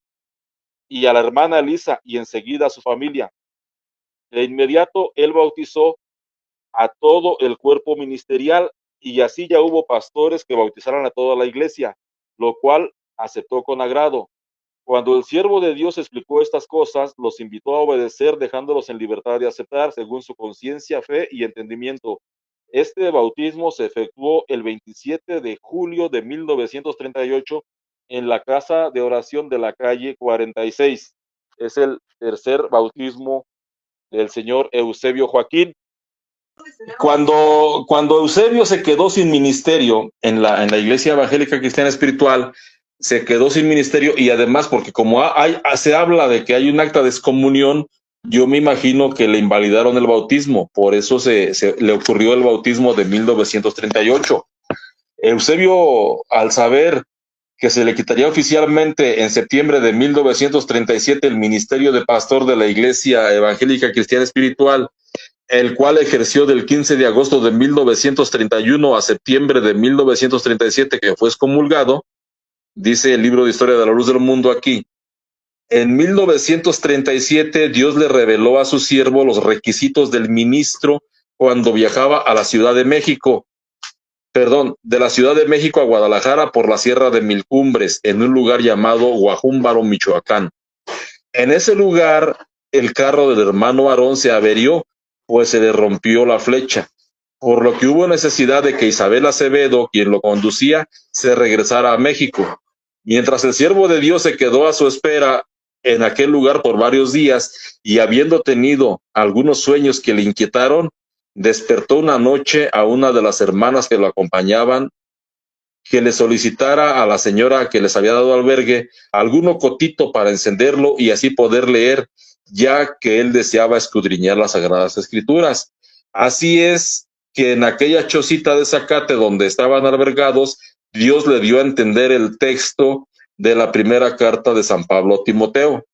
[SPEAKER 1] y a la hermana Elisa, y enseguida a su familia. De inmediato él bautizó a todo el cuerpo ministerial y así ya hubo pastores que bautizaran a toda la iglesia, lo cual aceptó con agrado. Cuando el siervo de Dios explicó estas cosas, los invitó a obedecer, dejándolos en libertad de aceptar según su conciencia, fe y entendimiento. Este bautismo se efectuó el 27 de julio de 1938 en la casa de oración de la calle 46. Es el tercer bautismo del señor Eusebio Joaquín. Cuando Eusebio se quedó sin ministerio en la Iglesia Evangélica Cristiana Espiritual, se quedó sin ministerio y además porque como se habla de que hay un acta de excomunión, yo me imagino que le invalidaron el bautismo, por eso le ocurrió el bautismo de 1938. Eusebio, al saber que se le quitaría oficialmente en septiembre de 1937 el ministerio de pastor de la Iglesia Evangélica Cristiana Espiritual, el cual ejerció del 15 de agosto de 1931 a septiembre de 1937, que fue excomulgado, dice el libro de Historia de la Luz del Mundo aquí. En 1937 Dios le reveló a su siervo los requisitos del ministro cuando viajaba a la Ciudad de México, de la Ciudad de México a Guadalajara por la Sierra de Mil Cumbres, en un lugar llamado Guajúmbaro, Michoacán. En ese lugar, el carro del hermano Aarón se averió, pues se le rompió la flecha, por lo que hubo necesidad de que Isabel Acevedo, quien lo conducía, se regresara a México. Mientras el siervo de Dios se quedó a su espera en aquel lugar por varios días y habiendo tenido algunos sueños que le inquietaron, despertó una noche a una de las hermanas que lo acompañaban que le solicitara a la señora que les había dado albergue algún ocotito para encenderlo y así poder leer, ya que él deseaba escudriñar las Sagradas Escrituras. Así es que en aquella chocita de zacate donde estaban albergados, Dios le dio a entender el texto de la primera carta de San Pablo a Timoteo.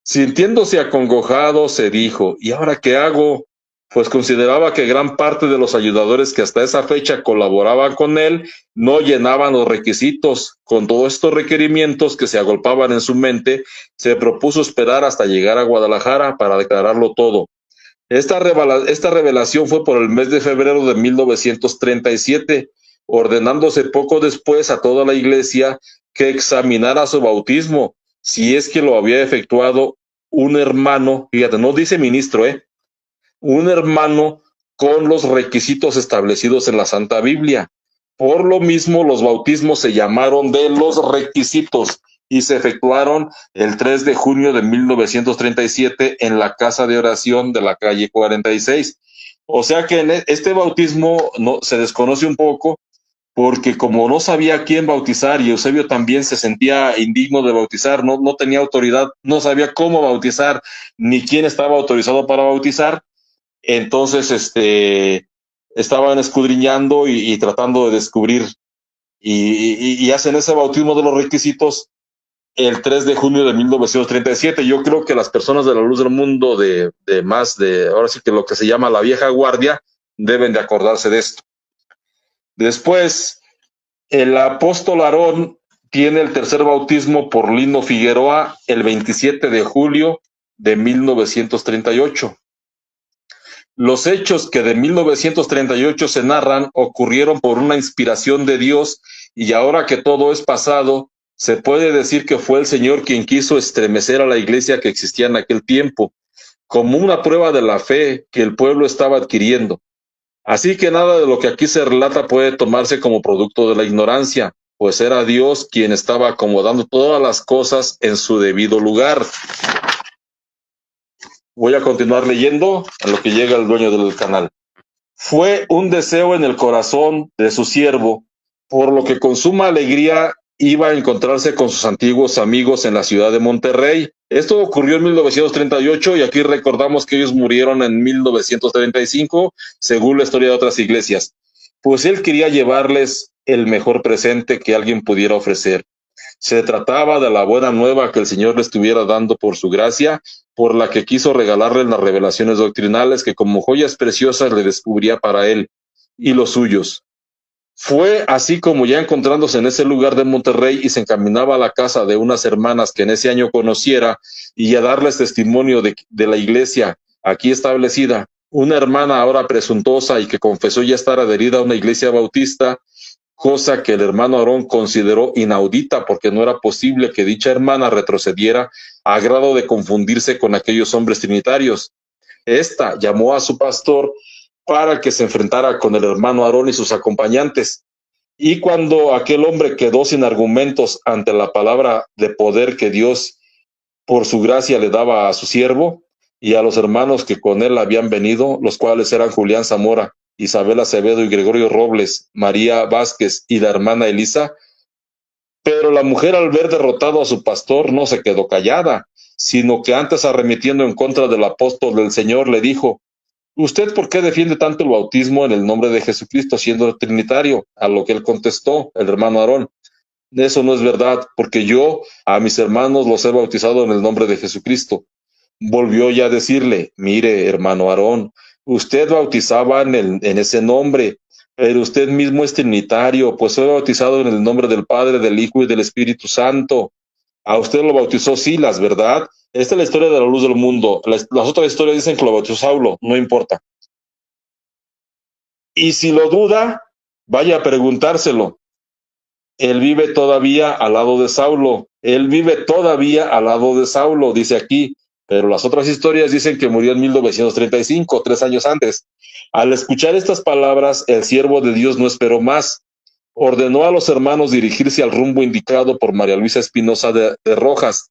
[SPEAKER 1] Sintiéndose acongojado, se dijo, ¿y ahora qué hago? Pues consideraba que gran parte de los ayudadores que hasta esa fecha colaboraban con él no llenaban los requisitos. Con todos estos requerimientos que se agolpaban en su mente, se propuso esperar hasta llegar a Guadalajara para declararlo todo. Esta revelación fue por el mes de febrero de 1937, ordenándose poco después a toda la iglesia que examinara su bautismo, si es que lo había efectuado un hermano, fíjate, no dice ministro, un hermano con los requisitos establecidos en la Santa Biblia. Por lo mismo, los bautismos se llamaron de los requisitos y se efectuaron el 3 de junio de 1937 en la casa de oración de la calle 46. O sea que en este bautismo se desconoce un poco porque como no sabía a quién bautizar y Eusebio también se sentía indigno de bautizar, no tenía autoridad, no sabía cómo bautizar ni quién estaba autorizado para bautizar, entonces estaban escudriñando y tratando de descubrir y hacen ese bautismo de los requisitos el 3 de junio de 1937. Yo creo que las personas de la luz del mundo ahora sí que lo que se llama la vieja guardia deben de acordarse de esto. Después, el apóstol Aarón tiene el tercer bautismo por Lino Figueroa el 27 de julio de 1938. Los hechos que de 1938 se narran ocurrieron por una inspiración de Dios, y ahora que todo es pasado, se puede decir que fue el Señor quien quiso estremecer a la iglesia que existía en aquel tiempo, como una prueba de la fe que el pueblo estaba adquiriendo. Así que nada de lo que aquí se relata puede tomarse como producto de la ignorancia, pues era Dios quien estaba acomodando todas las cosas en su debido lugar. Voy a continuar leyendo a lo que llega el dueño del canal. Fue un deseo en el corazón de su siervo, por lo que con suma alegría iba a encontrarse con sus antiguos amigos en la ciudad de Monterrey. Esto ocurrió en 1938 y aquí recordamos que ellos murieron en 1935, según la historia de otras iglesias. Pues él quería llevarles el mejor presente que alguien pudiera ofrecer. Se trataba de la buena nueva que el Señor le estuviera dando por su gracia, por la que quiso regalarle las revelaciones doctrinales que como joyas preciosas le descubría para él y los suyos. Fue así como ya encontrándose en ese lugar de Monterrey y se encaminaba a la casa de unas hermanas que en ese año conociera y a darles testimonio de la iglesia aquí establecida, una hermana ahora presuntuosa y que confesó ya estar adherida a una iglesia bautista, cosa que el hermano Aarón consideró inaudita porque no era posible que dicha hermana retrocediera a grado de confundirse con aquellos hombres trinitarios. Esta llamó a su pastor para que se enfrentara con el hermano Aarón y sus acompañantes. Y cuando aquel hombre quedó sin argumentos ante la palabra de poder que Dios por su gracia le daba a su siervo y a los hermanos que con él habían venido, los cuales eran Julián Zamora, Isabel Acevedo y Gregorio Robles, María Vázquez y la hermana Elisa, pero la mujer al ver derrotado a su pastor no se quedó callada, sino que antes arremetiendo en contra del apóstol del Señor le dijo: ¿Usted por qué defiende tanto el bautismo en el nombre de Jesucristo siendo trinitario? A lo que él contestó, el hermano Aarón: eso no es verdad, porque yo a mis hermanos los he bautizado en el nombre de Jesucristo. Volvió ya a decirle: mire, hermano Aarón, usted bautizaba en ese nombre, pero usted mismo es trinitario, pues fue bautizado en el nombre del Padre, del Hijo y del Espíritu Santo. A usted lo bautizó Silas, ¿verdad? Esta es la historia de la luz del mundo. Las otras historias dicen que lo bautizó Saulo, no importa. Y si lo duda, vaya a preguntárselo. Él vive todavía al lado de Saulo. Él vive todavía al lado de Saulo, dice aquí. Pero las otras historias dicen que murió en 1935, 3 años antes. Al escuchar estas palabras, el siervo de Dios no esperó más. Ordenó a los hermanos dirigirse al rumbo indicado por María Luisa Espinosa de Rojas,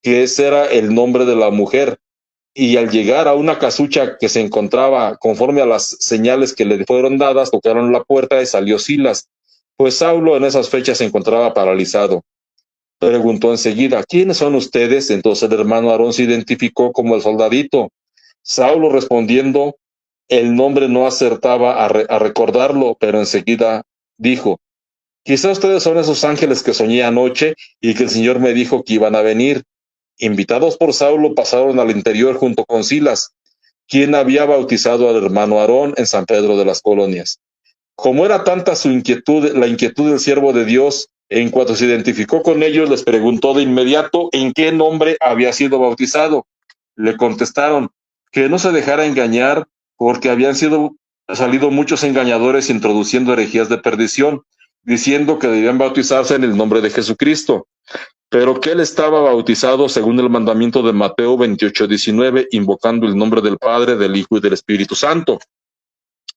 [SPEAKER 1] que ese era el nombre de la mujer. Y al llegar a una casucha que se encontraba conforme a las señales que le fueron dadas, tocaron la puerta y salió Silas, pues Saulo en esas fechas se encontraba paralizado. Preguntó enseguida: ¿quiénes son ustedes? Entonces el hermano Aarón se identificó como el soldadito. Saulo respondiendo, el nombre no acertaba a recordarlo, pero enseguida dijo: quizá ustedes son esos ángeles que soñé anoche y que el Señor me dijo que iban a venir. Invitados por Saulo, pasaron al interior junto con Silas, quien había bautizado al hermano Aarón en San Pedro de las Colonias. Como era tanta su inquietud, la inquietud del siervo de Dios, en cuanto se identificó con ellos, les preguntó de inmediato en qué nombre había sido bautizado. Le contestaron que no se dejara engañar, porque habían salido muchos engañadores introduciendo herejías de perdición, diciendo que debían bautizarse en el nombre de Jesucristo, pero que él estaba bautizado según el mandamiento de Mateo 28:19, invocando el nombre del Padre, del Hijo y del Espíritu Santo.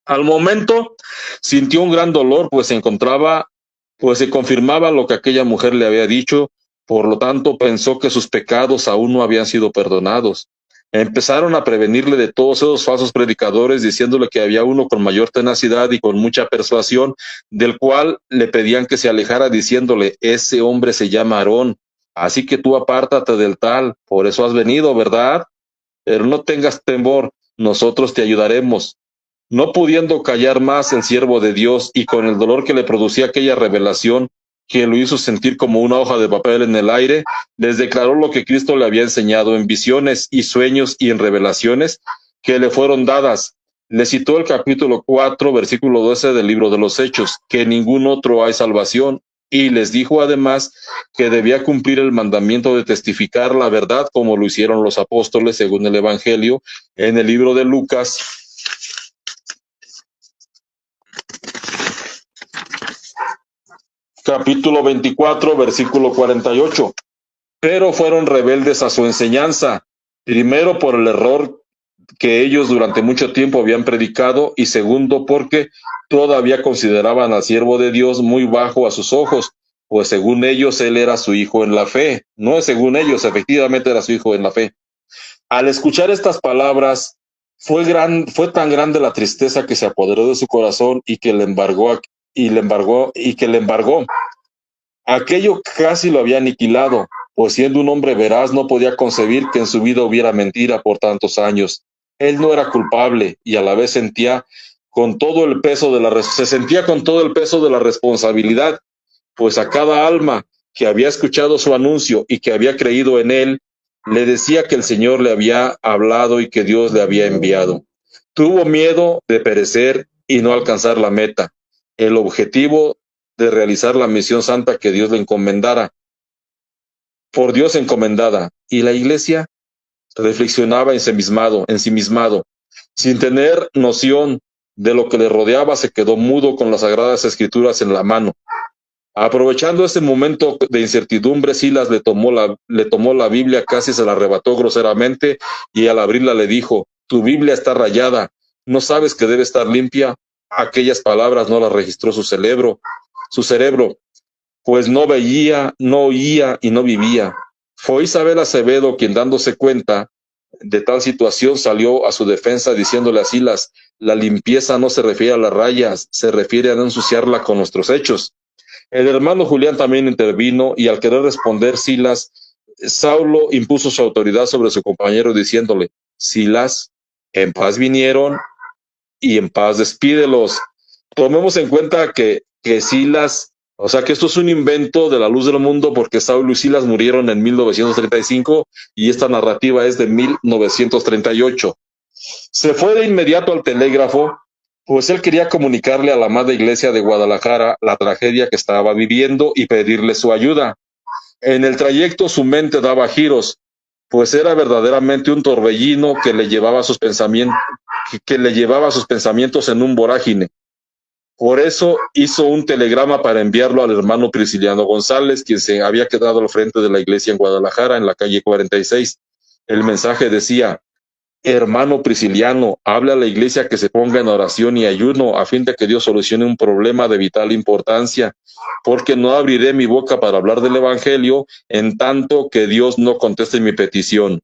[SPEAKER 1] Al momento sintió un gran dolor, pues se confirmaba lo que aquella mujer le había dicho, por lo tanto pensó que sus pecados aún no habían sido perdonados. Empezaron a prevenirle de todos esos falsos predicadores, diciéndole que había uno con mayor tenacidad y con mucha persuasión, del cual le pedían que se alejara, diciéndole: ese hombre se llama Aarón, así que tú apártate del tal, por eso has venido, ¿verdad? Pero no tengas temor, nosotros te ayudaremos. No pudiendo callar más el siervo de Dios y con el dolor que le producía aquella revelación, que lo hizo sentir como una hoja de papel en el aire, les declaró lo que Cristo le había enseñado en visiones y sueños y en revelaciones que le fueron dadas, Le citó el capítulo 4, versículo 12 del libro de los Hechos, que en ningún otro hay salvación, y les dijo además que debía cumplir el mandamiento de testificar la verdad como lo hicieron los apóstoles según el Evangelio en el libro de Lucas, capítulo 24, versículo 48. Pero fueron rebeldes a su enseñanza, primero por el error que ellos durante mucho tiempo habían predicado, y segundo porque todavía consideraban al siervo de Dios muy bajo a sus ojos, pues según ellos él era su hijo en la fe. No es según ellos, efectivamente era su hijo en la fe. Al escuchar estas palabras, fue tan grande la tristeza que se apoderó de su corazón y que le embargó. Aquello casi lo había aniquilado, pues siendo un hombre veraz no podía concebir que en su vida hubiera mentira por tantos años. Él no era culpable y a la vez se sentía con todo el peso de la responsabilidad, pues a cada alma que había escuchado su anuncio y que había creído en él, le decía que el Señor le había hablado y que Dios le había enviado. Tuvo miedo de perecer y no alcanzar la meta, el objetivo de realizar la misión santa que Dios le encomendara, por Dios encomendada. Y la iglesia reflexionaba ensimismado. Sin tener noción de lo que le rodeaba, se quedó mudo con las sagradas escrituras en la mano. Aprovechando ese momento de incertidumbre, Silas le tomó la Biblia, casi se la arrebató groseramente, y al abrirla le dijo: tu Biblia está rayada, ¿no sabes que debe estar limpia? Aquellas palabras no las registró su cerebro, pues no veía, no oía y no vivía. Fue Isabel Acevedo quien, dándose cuenta de tal situación, salió a su defensa diciéndole a Silas: la limpieza no se refiere a las rayas, se refiere a no ensuciarla con nuestros hechos. El hermano Julián también intervino, y al querer responder Saulo impuso su autoridad sobre su compañero diciéndole: Silas, en paz vinieron y en paz despídelos. Tomemos en cuenta que Silas, o sea que esto es un invento de la luz del mundo, porque Saulo y Silas murieron en 1935 y esta narrativa es de 1938. Se fue de inmediato al telégrafo, pues él quería comunicarle a la amada iglesia de Guadalajara la tragedia que estaba viviendo y pedirle su ayuda. En el trayecto su mente daba giros, pues era verdaderamente un torbellino que le llevaba sus pensamientos en un vorágine. Por eso hizo un telegrama para enviarlo al hermano Prisciliano González, quien se había quedado al frente de la iglesia en Guadalajara, en la calle 46. El mensaje decía: hermano Prisciliano, habla a la iglesia que se ponga en oración y ayuno a fin de que Dios solucione un problema de vital importancia, porque no abriré mi boca para hablar del evangelio en tanto que Dios no conteste mi petición.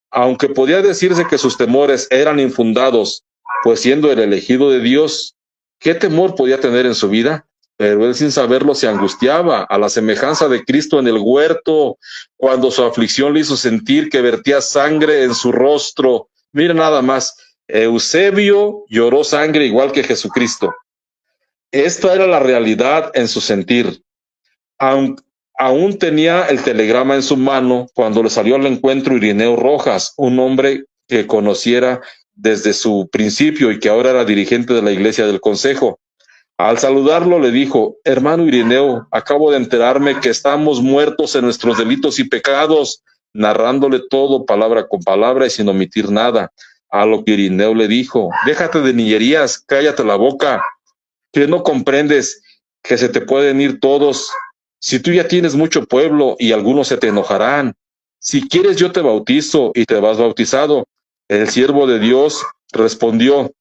[SPEAKER 1] Aunque podía decirse que sus temores eran infundados, pues siendo el elegido de Dios, ¿qué temor podía tener en su vida? Pero él, sin saberlo, se angustiaba a la semejanza de Cristo en el huerto, cuando su aflicción le hizo sentir que vertía sangre en su rostro. Mira nada más, Eusebio lloró sangre igual que Jesucristo. Esta era la realidad en su sentir. Aún tenía el telegrama en su mano cuando le salió al encuentro Irineo Rojas, un hombre que conociera desde su principio y que ahora era dirigente de la iglesia del Consejo. Al saludarlo le dijo: hermano Irineo, acabo de enterarme que estamos muertos en nuestros delitos y pecados, narrándole todo palabra con palabra y sin omitir nada. A lo que Irineo le dijo: déjate de niñerías, cállate la boca, que no comprendes que se te pueden ir todos. Si tú ya tienes mucho pueblo y algunos se te enojarán. Si quieres yo te bautizo y te vas bautizado. El siervo de Dios respondió: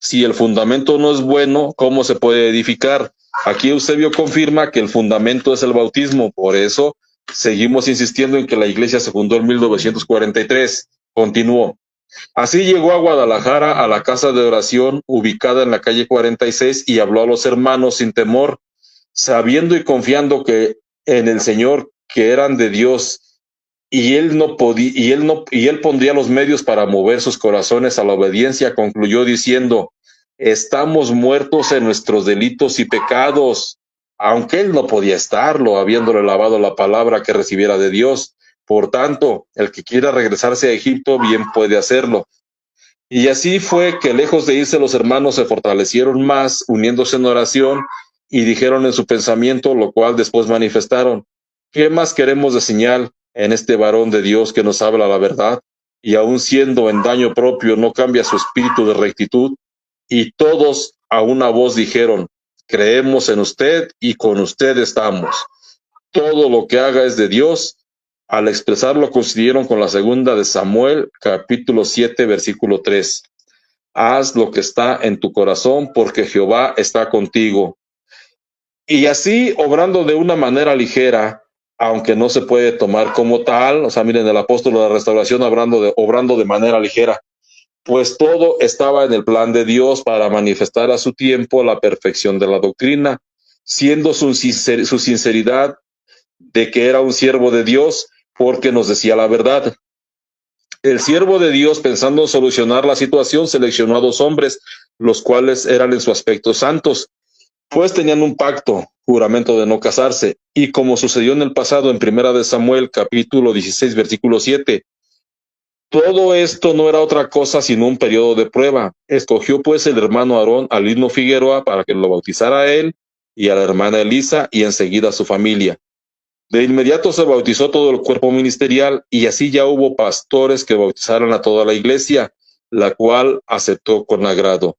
[SPEAKER 1] si el fundamento no es bueno, ¿cómo se puede edificar? Aquí Eusebio confirma que el fundamento es el bautismo, por eso seguimos insistiendo en que la iglesia se fundó en 1943. Continuó: así llegó a Guadalajara, a la casa de oración ubicada en la calle 46, y habló a los hermanos sin temor, sabiendo y confiando que en el Señor, que eran de Dios, y él pondría los medios para mover sus corazones a la obediencia. Concluyó diciendo: estamos muertos en nuestros delitos y pecados, aunque él no podía estarlo, habiéndole lavado la palabra que recibiera de Dios. Por tanto, el que quiera regresarse a Egipto bien puede hacerlo. Y así fue que lejos de irse los hermanos se fortalecieron más, uniéndose en oración y dijeron en su pensamiento, lo cual después manifestaron: ¿qué más queremos de señal en este varón de Dios que nos habla la verdad? Y aun siendo en daño propio, no cambia su espíritu de rectitud. Y todos a una voz dijeron: creemos en usted y con usted estamos. Todo lo que haga es de Dios. Al expresarlo coincidieron con la segunda de Samuel, capítulo 7, versículo 3. Haz lo que está en tu corazón, porque Jehová está contigo. Y así, obrando de una manera ligera, aunque no se puede tomar como tal, o sea, miren, el apóstol de la restauración obrando de manera ligera, pues todo estaba en el plan de Dios para manifestar a su tiempo la perfección de la doctrina, siendo su sinceridad de que era un siervo de Dios, porque nos decía la verdad. El siervo de Dios, pensando en solucionar la situación, seleccionó a dos hombres, los cuales eran en su aspecto santos, pues tenían un pacto, juramento de no casarse, y como sucedió en el pasado en Primera de Samuel, capítulo 16, versículo 7, todo esto no era otra cosa sino un periodo de prueba. Escogió pues el hermano Aarón al Lino Figueroa para que lo bautizara a él y a la hermana Elisa y enseguida a su familia. De inmediato se bautizó todo el cuerpo ministerial y así ya hubo pastores que bautizaron a toda la iglesia, la cual aceptó con agrado.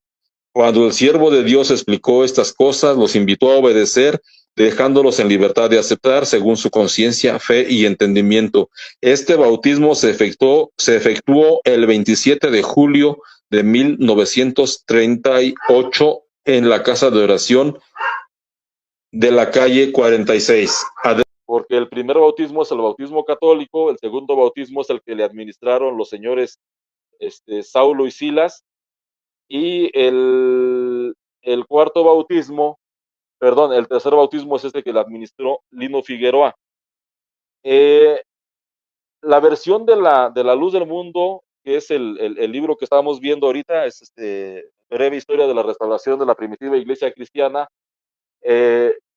[SPEAKER 1] Cuando el siervo de Dios explicó estas cosas, los invitó a obedecer, dejándolos en libertad de aceptar según su conciencia, fe y entendimiento. Este bautismo se efectuó el 27 de julio de 1938 en la casa de oración de la calle 46. Porque el primer bautismo es el bautismo católico, el segundo bautismo es el que le administraron los señores Saulo y Silas, y el cuarto bautismo, perdón, el tercer bautismo es este que le administró Lino Figueroa. La versión de la Luz del Mundo, que es el libro que estábamos viendo ahorita, es breve historia de la restauración de la primitiva iglesia cristiana,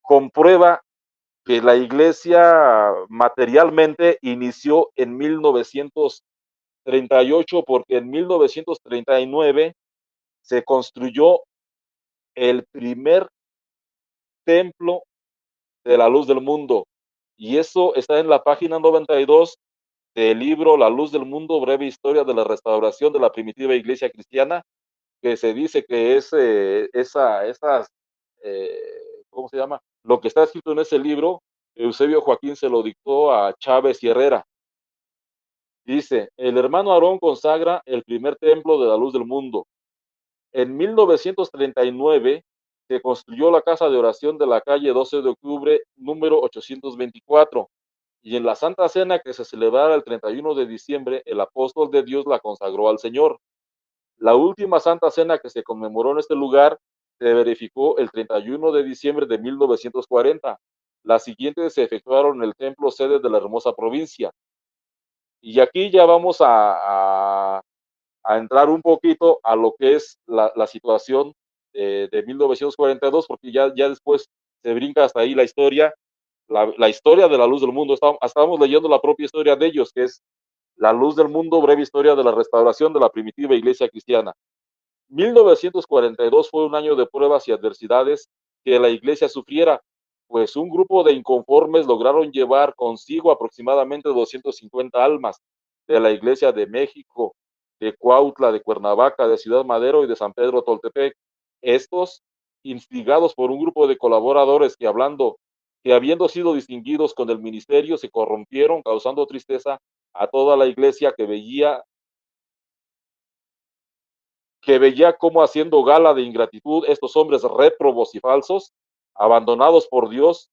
[SPEAKER 1] comprueba que la iglesia materialmente inició en 1938, porque en 1939 se construyó el primer templo de la Luz del Mundo. Y eso está en la página 92 del libro La Luz del Mundo, breve historia de la restauración de la primitiva iglesia cristiana, que se dice que es ¿cómo se llama? Lo que está escrito en ese libro, Eusebio Joaquín se lo dictó a Chávez y Herrera. Dice: el hermano Aarón consagra el primer templo de la Luz del Mundo. En 1939 se construyó la casa de oración de la calle 12 de octubre, número 824, y en la Santa Cena que se celebrara el 31 de diciembre, el apóstol de Dios la consagró al Señor. La última Santa Cena que se conmemoró en este lugar se verificó el 31 de diciembre de 1940. Las siguientes se efectuaron en el templo sede de la hermosa provincia. Y aquí ya vamos a entrar un poquito a lo que es la situación de 1942, porque ya después se brinca hasta ahí la historia, la historia de la Luz del Mundo. Estábamos leyendo la propia historia de ellos, que es La Luz del Mundo, breve historia de la restauración de la primitiva iglesia cristiana. 1942 fue un año de pruebas y adversidades que la iglesia sufriera, pues un grupo de inconformes lograron llevar consigo aproximadamente 250 almas de la iglesia de México, de Cuautla, de Cuernavaca, de Ciudad Madero y de San Pedro Toltepec. Estos, instigados por un grupo de colaboradores que habiendo sido distinguidos con el ministerio, se corrompieron, causando tristeza a toda la iglesia que veía cómo, haciendo gala de ingratitud, estos hombres réprobos y falsos, abandonados por Dios,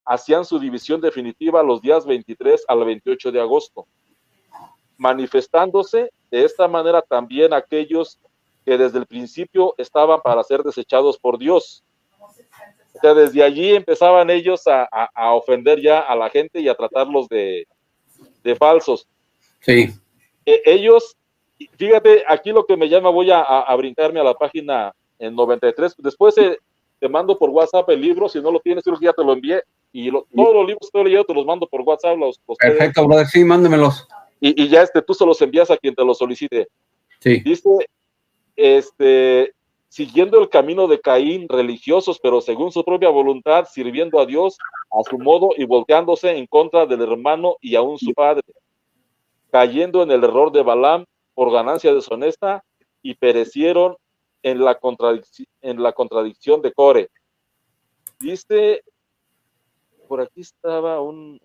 [SPEAKER 1] hacían su división definitiva los días 23 al 28 de agosto, manifestándose de esta manera también aquellos que desde el principio estaban para ser desechados por Dios. O sea, desde allí empezaban ellos a ofender ya a la gente y a tratarlos de falsos.
[SPEAKER 2] Sí.
[SPEAKER 1] Ellos, fíjate, aquí lo que me llama, voy a brincarme a la página en 93, después te mando por WhatsApp el libro, si no lo tienes, creo que ya te lo envié, y todos los libros que estoy leyendo te los mando por WhatsApp.
[SPEAKER 2] Perfecto, brother, sí, mándemelos.
[SPEAKER 1] Y ya tú se los envías a quien te los solicite.
[SPEAKER 2] Sí.
[SPEAKER 1] Dice, siguiendo el camino de Caín, religiosos, pero según su propia voluntad, sirviendo a Dios a su modo y volteándose en contra del hermano y aún su padre, cayendo en el error de Balaam por ganancia deshonesta y perecieron en la contradicción de Core. Dice, por aquí estaba no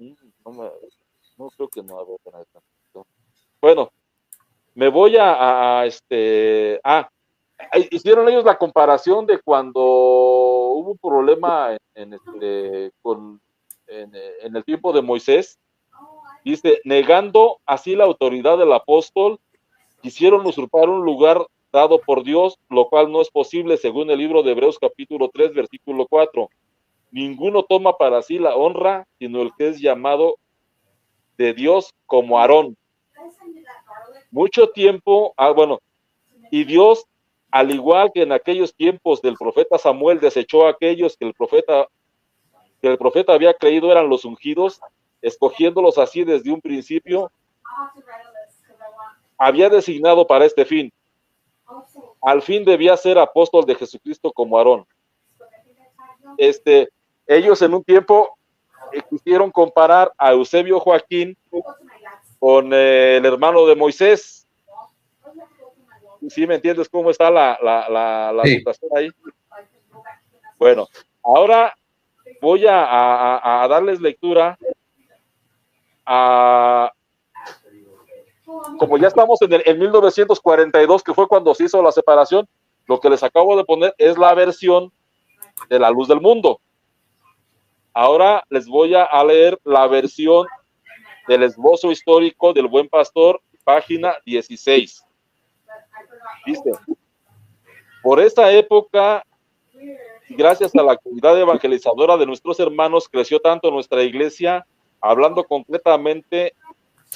[SPEAKER 1] creo que no, a ver, bueno, me voy hicieron ellos la comparación de cuando hubo un problema en el tiempo de Moisés. Dice, negando así la autoridad del apóstol, quisieron usurpar un lugar dado por Dios, lo cual no es posible según el libro de Hebreos capítulo 3, versículo 4. Ninguno toma para sí la honra, sino el que es llamado de Dios como Aarón. Mucho tiempo, y Dios, al igual que en aquellos tiempos del profeta Samuel, desechó a aquellos que el profeta había creído eran los ungidos, escogiéndolos así desde un principio, había designado para este fin. Al fin debía ser apóstol de Jesucristo como Aarón. Ellos en un tiempo quisieron comparar a Eusebio Joaquín con el hermano de Moisés. ¿Sí me entiendes cómo está la
[SPEAKER 2] Sí.
[SPEAKER 1] situación ahí? Bueno, ahora voy a darles lectura a... Como ya estamos en 1942, que fue cuando se hizo la separación, lo que les acabo de poner es la versión de La Luz del Mundo. Ahora les voy a leer la versión del esbozo histórico del Buen Pastor, página 16. Dice, por esta época, y gracias a la actividad evangelizadora de nuestros hermanos, creció tanto nuestra iglesia, hablando concretamente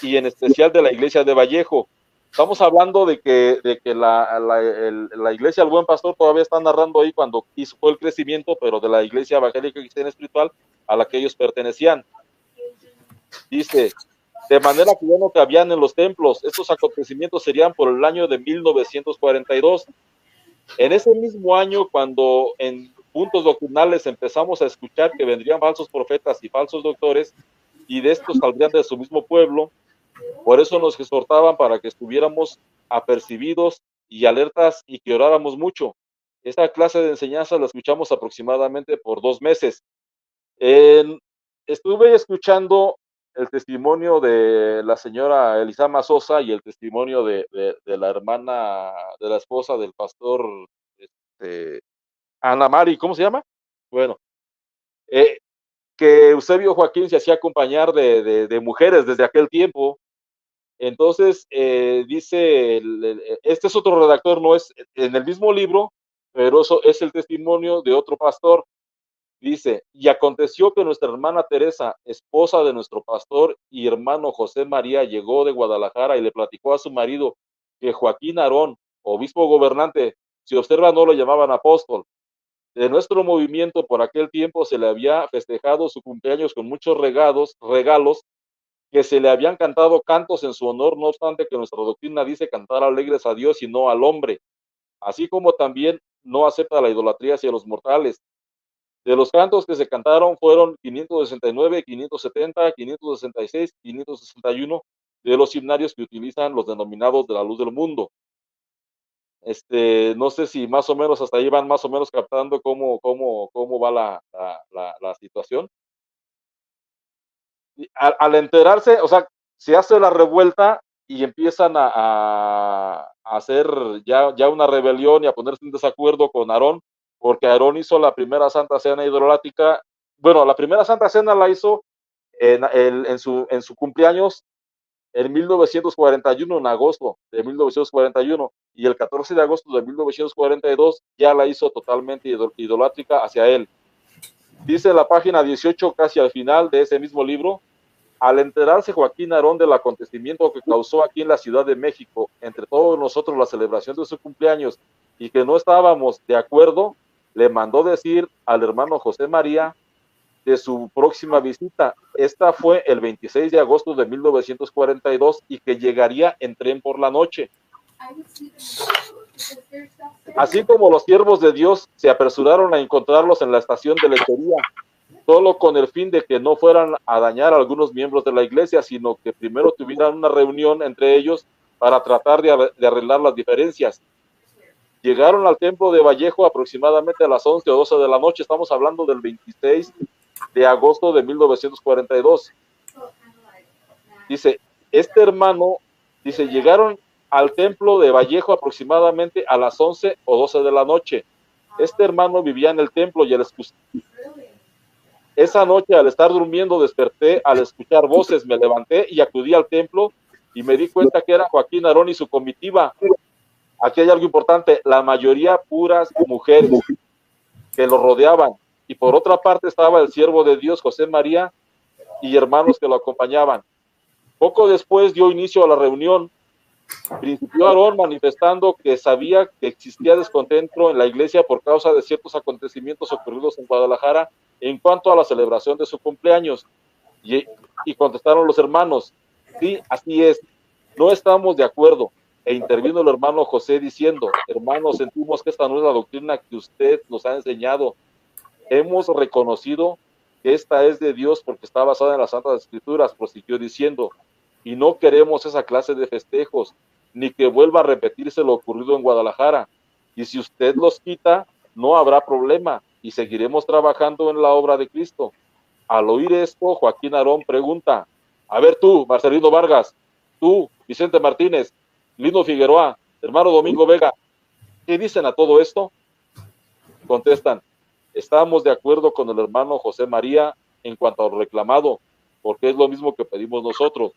[SPEAKER 1] y en especial de la iglesia de Vallejo. Estamos hablando de que la iglesia del Buen Pastor todavía está narrando ahí cuando fue el crecimiento, pero de la iglesia evangélica cristiana espiritual a la que ellos pertenecían. Dice, de manera que ya no cabían en los templos. Estos acontecimientos serían por el año de 1942. En ese mismo año, cuando en puntos doctrinales empezamos a escuchar que vendrían falsos profetas y falsos doctores, y de estos saldrían de su mismo pueblo, por eso nos exhortaban para que estuviéramos apercibidos y alertas y que oráramos mucho. Esta clase de enseñanza la escuchamos aproximadamente por 2 meses. Estuve escuchando el testimonio de la señora Elisama Sosa y el testimonio de la hermana, de la esposa del pastor Ana Mari, ¿cómo se llama? Bueno, que Eusebio Joaquín se hacía acompañar de mujeres desde aquel tiempo. Entonces, dice, este es otro redactor, no es en el mismo libro, pero eso es el testimonio de otro pastor. Dice, y aconteció que nuestra hermana Teresa, esposa de nuestro pastor y hermano José María, llegó de Guadalajara y le platicó a su marido que Joaquín Aarón, obispo gobernante, si observa no lo llamaban apóstol, de nuestro movimiento por aquel tiempo se le había festejado su cumpleaños con muchos regalos, que se le habían cantado cantos en su honor, no obstante que nuestra doctrina dice cantar alegres a Dios y no al hombre, así como también no acepta la idolatría hacia los mortales. De los cantos que se cantaron fueron 569, 570, 566, 561 de los himnarios que utilizan los denominados de la luz del mundo. No sé si más o menos hasta ahí van más o menos captando cómo va la situación. Al enterarse, o sea, se hace la revuelta y empiezan a hacer ya una rebelión y a ponerse en desacuerdo con Aarón, porque Aarón hizo la primera Santa Cena hidrolática. Bueno, la primera Santa Cena la hizo en su cumpleaños en 1941, en agosto de 1941, y el 14 de agosto de 1942 ya la hizo totalmente idolátrica hacia él. Dice en la página 18, casi al final de ese mismo libro, al enterarse Joaquín Aarón del acontecimiento que causó aquí en la Ciudad de México, entre todos nosotros la celebración de su cumpleaños, y que no estábamos de acuerdo, le mandó decir al hermano José María de su próxima visita. Esta fue el 26 de agosto de 1942 y que llegaría en tren por la noche. Así como los siervos de Dios se apresuraron a encontrarlos en la estación de lechería, solo con el fin de que no fueran a dañar a algunos miembros de la iglesia, sino que primero tuvieran una reunión entre ellos para tratar de arreglar las diferencias. Llegaron al templo de Vallejo aproximadamente a las 11 o 12 de la noche, estamos hablando del 26 de agosto de 1942. Dice, este hermano, dice, llegaron al templo de Vallejo aproximadamente a las 11 o 12 de la noche. Este hermano vivía en el templo y esa noche al estar durmiendo desperté, al escuchar voces me levanté y acudí al templo y me di cuenta que era Joaquín Aarón y su comitiva. Aquí hay algo importante, la mayoría puras mujeres que lo rodeaban, y por otra parte estaba el siervo de Dios José María y hermanos que lo acompañaban. Poco después dio inicio a la reunión. Principió Aarón manifestando que sabía que existía descontento en la iglesia por causa de ciertos acontecimientos ocurridos en Guadalajara en cuanto a la celebración de su cumpleaños. Y contestaron los hermanos, sí, así es, no estamos de acuerdo. E intervino el hermano José diciendo, hermanos, sentimos que esta no es la doctrina que usted nos ha enseñado. Hemos reconocido que esta es de Dios porque está basada en las Santas Escrituras, prosiguió diciendo, y no queremos esa clase de festejos, ni que vuelva a repetirse lo ocurrido en Guadalajara. Y si usted los quita, no habrá problema, y seguiremos trabajando en la obra de Cristo. Al oír esto, Joaquín Aarón pregunta, a ver tú, Marcelino Vargas, tú, Vicente Martínez, Lino Figueroa, hermano Domingo Vega, ¿qué dicen a todo esto? Contestan, estamos de acuerdo con el hermano José María en cuanto al reclamado, porque es lo mismo que pedimos nosotros.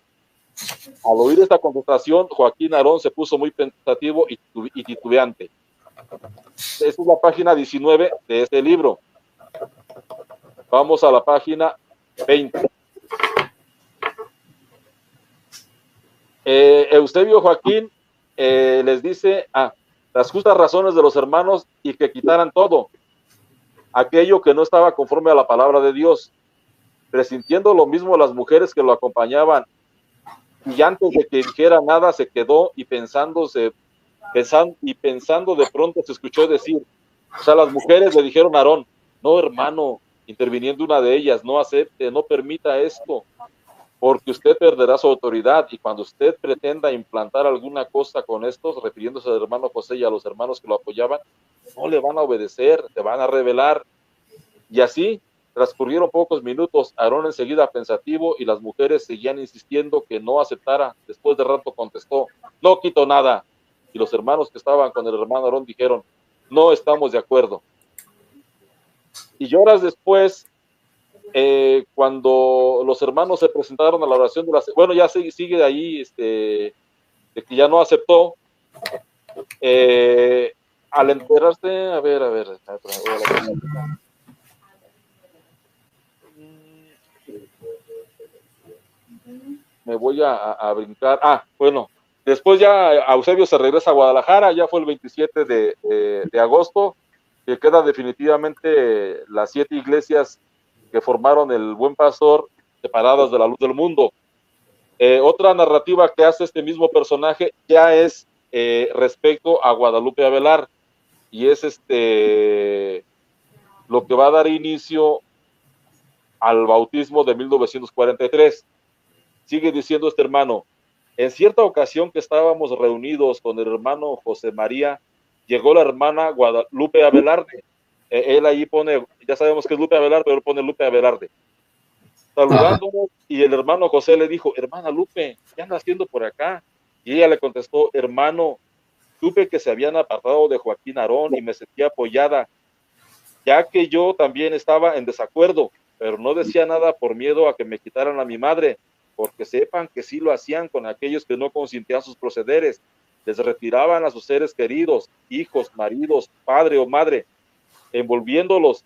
[SPEAKER 1] Al oír esta contestación, Joaquín Aarón se puso muy pensativo y titubeante. Esta es la página 19 de este libro. Vamos a la página 20. Eusebio Joaquín les dice, las justas razones de los hermanos y que quitaran todo aquello que no estaba conforme a la palabra de Dios, presintiendo lo mismo las mujeres que lo acompañaban, y antes de que dijera nada se quedó y pensando de pronto se escuchó decir, o sea, las mujeres le dijeron a Aarón, no hermano, interviniendo una de ellas, no acepte, no permita esto, porque usted perderá su autoridad, y cuando usted pretenda implantar alguna cosa con estos, refiriéndose al hermano José y a los hermanos que lo apoyaban, no le van a obedecer, te van a rebelar. Y así transcurrieron pocos minutos, Aarón enseguida pensativo, y las mujeres seguían insistiendo que no aceptara. Después de rato contestó, no quito nada. Y los hermanos que estaban con el hermano Aarón dijeron, no estamos de acuerdo. Y horas después, cuando los hermanos se presentaron a la oración de la... Bueno, ya sigue ahí, de que ya no aceptó, al enterarse, a ver, me voy a brincar. Bueno, después ya Eusebio se regresa a Guadalajara, ya fue el 27 de agosto, que queda definitivamente las 7 iglesias que formaron el Buen Pastor separadas de la luz del mundo. Otra narrativa que hace este mismo personaje ya es respecto a Guadalupe Avelar, y es lo que va a dar inicio al bautismo de 1943. Sigue diciendo este hermano, en cierta ocasión que estábamos reunidos con el hermano José María, llegó la hermana Guadalupe Abelarde. Él ahí pone, ya sabemos que es Lupe Abelarde, pero él pone Lupe Abelarde. Saludándonos, y el hermano José le dijo, hermana Lupe, ¿qué anda haciendo por acá? Y ella le contestó, hermano, supe que se habían apartado de Joaquín Aarón y me sentía apoyada, ya que yo también estaba en desacuerdo, pero no decía nada por miedo a que me quitaran a mi madre, porque sepan que sí lo hacían con aquellos que no consentían sus procederes, les retiraban a sus seres queridos, hijos, maridos, padre o madre, envolviéndolos,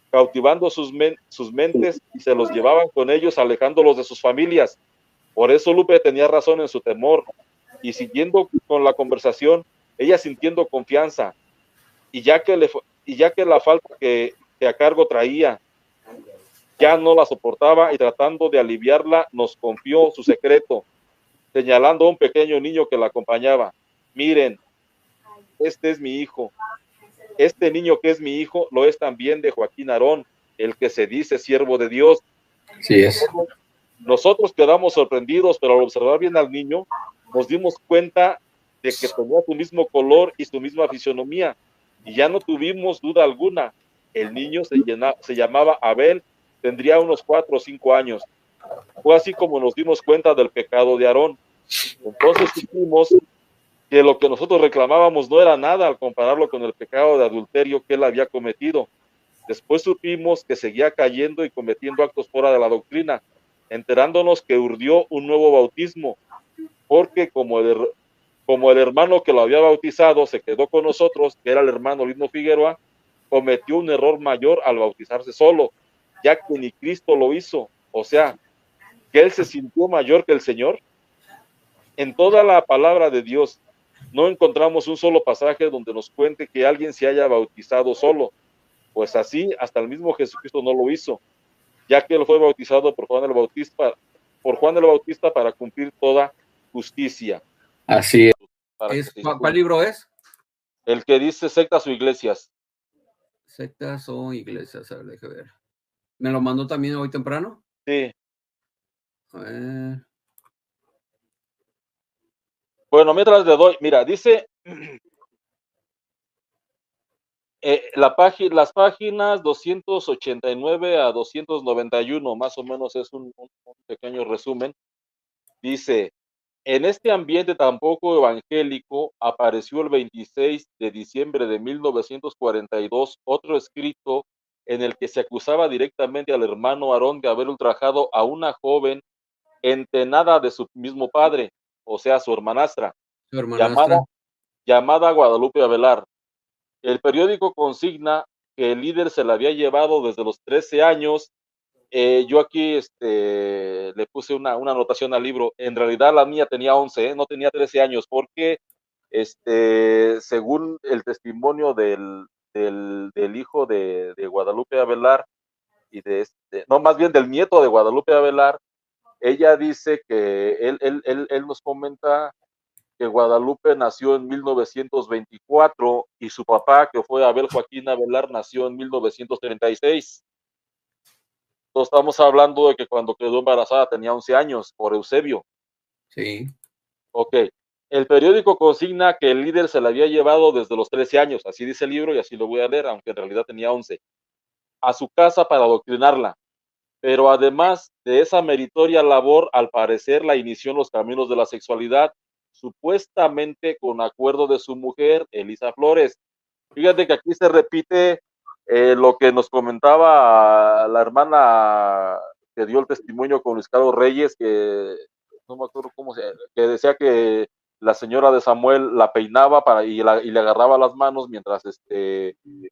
[SPEAKER 1] cautivando sus mentes, y se los llevaban con ellos, alejándolos de sus familias. Por eso Lupe tenía razón en su temor, y siguiendo con la conversación, ella sintiendo confianza, y ya que la falta que a cargo traía ya no la soportaba, y tratando de aliviarla, nos confió su secreto, señalando a un pequeño niño que la acompañaba. miren, este es mi hijo, este niño que es mi hijo lo es también de Joaquín Aarón, el que se dice siervo de Dios.
[SPEAKER 2] Sí es.
[SPEAKER 1] Nosotros quedamos sorprendidos, pero al observar bien al niño, nos dimos cuenta de que tenía su mismo color y su misma fisionomía, y ya no tuvimos duda alguna. El niño se llamaba Abel, tendría unos 4 o 5 años. Fue así como nos dimos cuenta del pecado de Aarón. Entonces supimos que lo que nosotros reclamábamos no era nada al compararlo con el pecado de adulterio que él había cometido. Después supimos que seguía cayendo y cometiendo actos fuera de la doctrina, enterándonos que urdió un nuevo bautismo, porque como el hermano que lo había bautizado se quedó con nosotros, que era el hermano Lino Figueroa, cometió un error mayor al bautizarse solo, ya que ni Cristo lo hizo. O sea, que él se sintió mayor que el Señor. En toda la palabra de Dios no encontramos un solo pasaje donde nos cuente que alguien se haya bautizado solo. Pues así, hasta el mismo Jesucristo no lo hizo, ya que él fue bautizado por Juan el Bautista para cumplir toda justicia.
[SPEAKER 2] Así
[SPEAKER 1] Para
[SPEAKER 2] es.
[SPEAKER 1] que
[SPEAKER 2] ¿Cuál libro es?
[SPEAKER 1] el que dice sectas o iglesias.
[SPEAKER 2] Sectas o iglesias, a ver, déjame ver. ¿Me lo mandó también hoy temprano?
[SPEAKER 1] Sí.
[SPEAKER 2] A ver.
[SPEAKER 1] Bueno, mientras le doy, mira, dice las páginas 289 a 291, más o menos es un pequeño resumen. Dice, en este ambiente tampoco evangélico apareció el 26 de diciembre de 1942 otro escrito en el que se acusaba directamente al hermano Aarón de haber ultrajado a una joven entenada de su mismo padre, o sea, su hermanastra,
[SPEAKER 2] Su hermanastra.
[SPEAKER 1] llamada, llamada Guadalupe Avelar. El periódico consigna que el líder se la había llevado desde los 13 años. Yo aquí le puse una anotación al libro. En realidad la niña tenía 11, no tenía 13 años, porque según el testimonio del hijo de Guadalupe Avelar, no, más bien del nieto de Guadalupe Avelar, ella dice que él nos comenta que Guadalupe nació en 1924 y su papá, que fue Abel Joaquín Avelar, nació en 1936. Entonces estamos hablando de que cuando quedó embarazada tenía 11 años por Eusebio.
[SPEAKER 2] Sí.
[SPEAKER 1] Ok. El periódico consigna que el líder se la había llevado desde los 13 años, así dice el libro y así lo voy a leer, aunque en realidad tenía 11, a su casa para adoctrinarla. Pero además de esa meritoria labor, al parecer la inició en los caminos de la sexualidad, supuestamente con acuerdo de su mujer, Elisa Flores. Fíjate que aquí se repite lo que nos comentaba la hermana que dio el testimonio con Luis Carlos Reyes, que no me acuerdo cómo se, que decía que la señora de Samuel la peinaba y le agarraba las manos mientras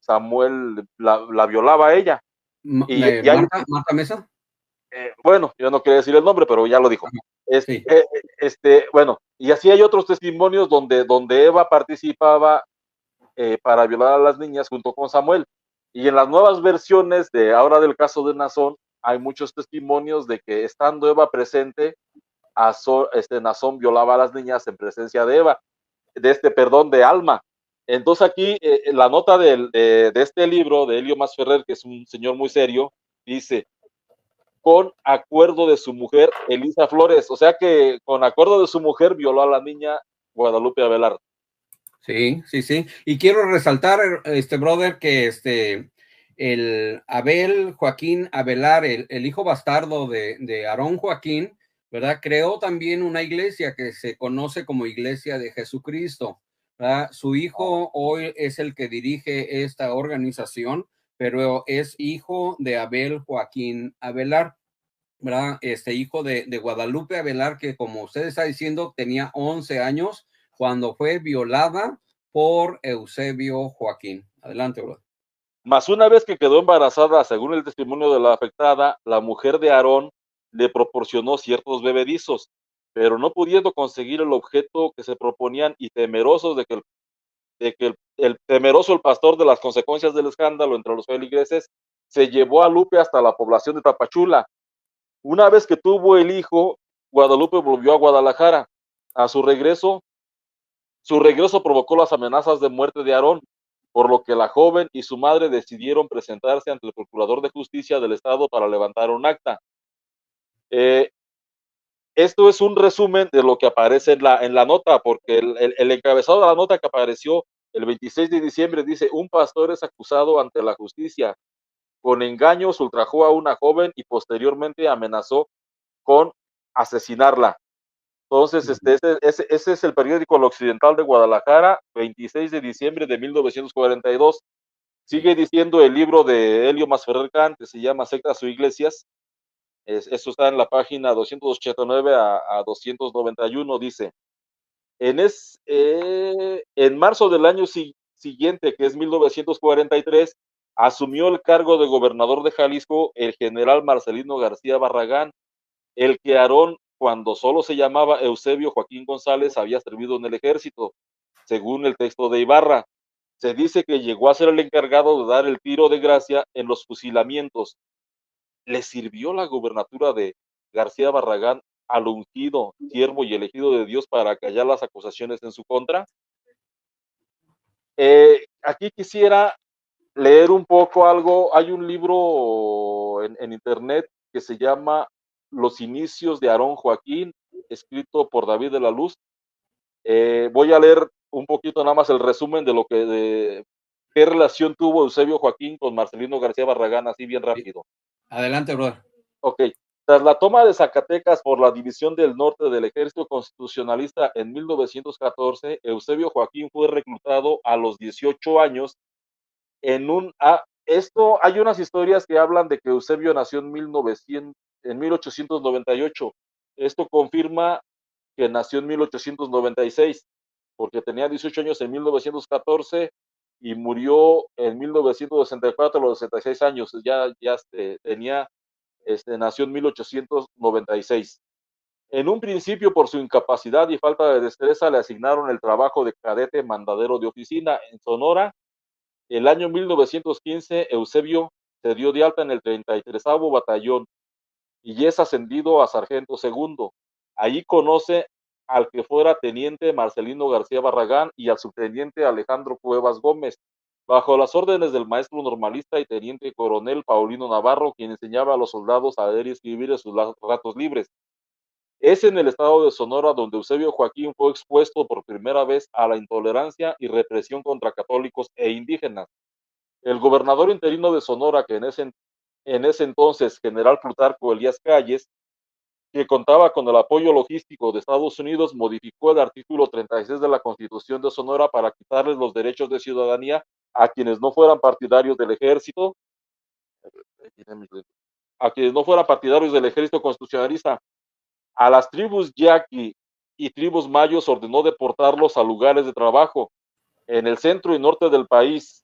[SPEAKER 1] Samuel la violaba a ella. Y hay,
[SPEAKER 2] Marta Mesa.
[SPEAKER 1] bueno, yo no quería decir el nombre, pero ya lo dijo.
[SPEAKER 2] Sí.
[SPEAKER 1] Bueno, y así hay otros testimonios donde Eva participaba para violar a las niñas junto con Samuel. Y en las nuevas versiones de ahora del caso de Nazón, hay muchos testimonios de que estando Eva presente, Nazón violaba a las niñas en presencia de Eva, de Alma. Entonces aquí la nota de este libro de Helio Masferrer, que es un señor muy serio, dice, con acuerdo de su mujer Elisa Flores, o sea que con acuerdo de su mujer violó a la niña Guadalupe Avelar.
[SPEAKER 2] Sí, sí, sí. Y quiero resaltar, brother, que el Abel Joaquín Avelar, el hijo bastardo de Aarón Joaquín, ¿verdad? Creó también una iglesia que se conoce como Iglesia de Jesucristo, ¿verdad? Su hijo hoy es el que dirige esta organización, pero es hijo de Abel Joaquín Avelar, ¿verdad? Hijo de Guadalupe Avelar, que como usted está diciendo, tenía 11 años cuando fue violada por Eusebio Joaquín. Adelante, bro.
[SPEAKER 1] Mas una vez que quedó embarazada, según el testimonio de la afectada, la mujer de Aarón le proporcionó ciertos bebedizos, pero no pudiendo conseguir el objeto que se proponían y temerosos temeroso el pastor de las consecuencias del escándalo entre los feligreses, se llevó a Lupe hasta la población de Tapachula. Una vez que tuvo el hijo, Guadalupe volvió a Guadalajara. A su regreso, Su regreso provocó las amenazas de muerte de Aarón, por lo que la joven y su madre decidieron presentarse ante el Procurador de Justicia del Estado para levantar un acta. Esto es un resumen de lo que aparece en la nota, porque el encabezado de la nota que apareció el 26 de diciembre dice: un pastor es acusado ante la justicia. Con engaños ultrajó a una joven y posteriormente amenazó con asesinarla. Entonces, ese es el periódico El Occidental de Guadalajara, 26 de diciembre de 1942. Sigue diciendo el libro de Helio Masferrer Khan, que se llama Sectas o Iglesias. Eso está en la página 289 a 291. Dice: en marzo del año siguiente, que es 1943, asumió el cargo de gobernador de Jalisco el general Marcelino García Barragán, el que Aarón, cuando solo se llamaba Eusebio Joaquín González, había servido en el ejército, según el texto de Ibarra. Se dice que llegó a ser el encargado de dar el tiro de gracia en los fusilamientos. ¿Le sirvió la gubernatura de García Barragán al ungido, siervo y elegido de Dios para callar las acusaciones en su contra? Aquí quisiera leer un poco algo. Hay un libro en internet que se llama Los inicios de Aarón Joaquín, escrito por David de la Luz. Voy a leer un poquito nada más el resumen de qué relación tuvo Eusebio Joaquín con Marcelino García Barragán, así bien rápido.
[SPEAKER 2] Adelante, brother.
[SPEAKER 1] Ok. Tras la toma de Zacatecas por la División del Norte del Ejército Constitucionalista en 1914, Eusebio Joaquín fue reclutado a los 18 años en hay unas historias que hablan de que Eusebio nació en 1898. Esto confirma que nació en 1896, porque tenía 18 años en 1914 y murió en 1964 a los 66 años. Nació en 1896. En un principio, por su incapacidad y falta de destreza, le asignaron el trabajo de cadete mandadero de oficina en Sonora. El año 1915, Eusebio se dio de alta en el 33º Batallón y es ascendido a sargento segundo. Allí conoce al que fuera teniente Marcelino García Barragán y al subteniente Alejandro Cuevas Gómez, bajo las órdenes del maestro normalista y teniente coronel Paulino Navarro, quien enseñaba a los soldados a leer y escribir en sus ratos libres. Es en el estado de Sonora donde Eusebio Joaquín fue expuesto por primera vez a la intolerancia y represión contra católicos e indígenas. El gobernador interino de Sonora, que en ese entonces, general Plutarco Elías Calles, que contaba con el apoyo logístico de Estados Unidos, modificó el artículo 36 de la Constitución de Sonora para quitarles los derechos de ciudadanía a quienes no fueran partidarios del ejército, constitucionalista. A las tribus yaqui y tribus mayos ordenó deportarlos a lugares de trabajo en el centro y norte del país.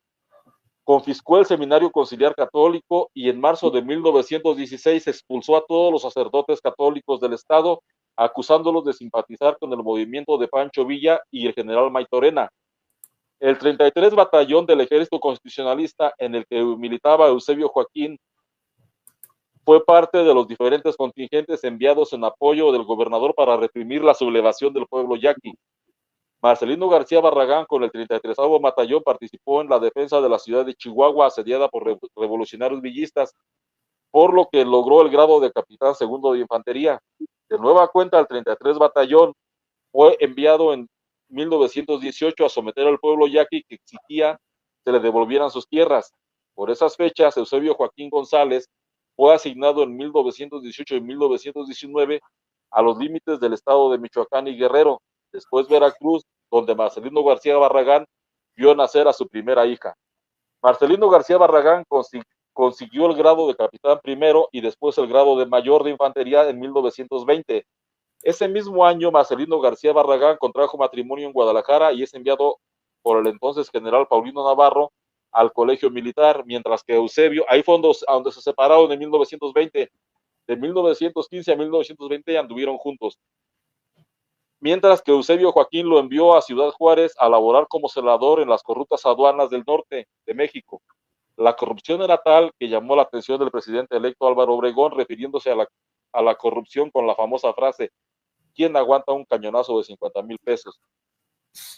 [SPEAKER 1] Confiscó el Seminario Conciliar Católico y en marzo de 1916 expulsó a todos los sacerdotes católicos del estado, acusándolos de simpatizar con el movimiento de Pancho Villa y el general Maytorena. El 33 Batallón del Ejército Constitucionalista, en el que militaba Eusebio Joaquín, fue parte de los diferentes contingentes enviados en apoyo del gobernador para reprimir la sublevación del pueblo yaqui. Marcelino García Barragán, con el 33º Batallón, participó en la defensa de la ciudad de Chihuahua, asediada por revolucionarios villistas, por lo que logró el grado de capitán segundo de infantería. De nueva cuenta, el 33 Batallón fue enviado en 1918 a someter al pueblo yaqui, que exigía se le devolvieran sus tierras. Por esas fechas, Eusebio Joaquín González fue asignado en 1918 y 1919 a los límites del estado de Michoacán y Guerrero, después Veracruz, donde Marcelino García Barragán vio nacer a su primera hija. Marcelino García Barragán consiguió el grado de capitán primero y después el grado de mayor de infantería en 1920. Ese mismo año, Marcelino García Barragán contrajo matrimonio en Guadalajara y es enviado por el entonces general Paulino Navarro al colegio militar, mientras que Eusebio, ahí fue donde se separaron en 1920, de 1915 a 1920 anduvieron juntos. Mientras que Eusebio Joaquín lo envió a Ciudad Juárez a laborar como celador en las corruptas aduanas del norte de México. La corrupción era tal que llamó la atención del presidente electo Álvaro Obregón, refiriéndose a la corrupción con la famosa frase: ¿quién aguanta un cañonazo de 50,000 pesos?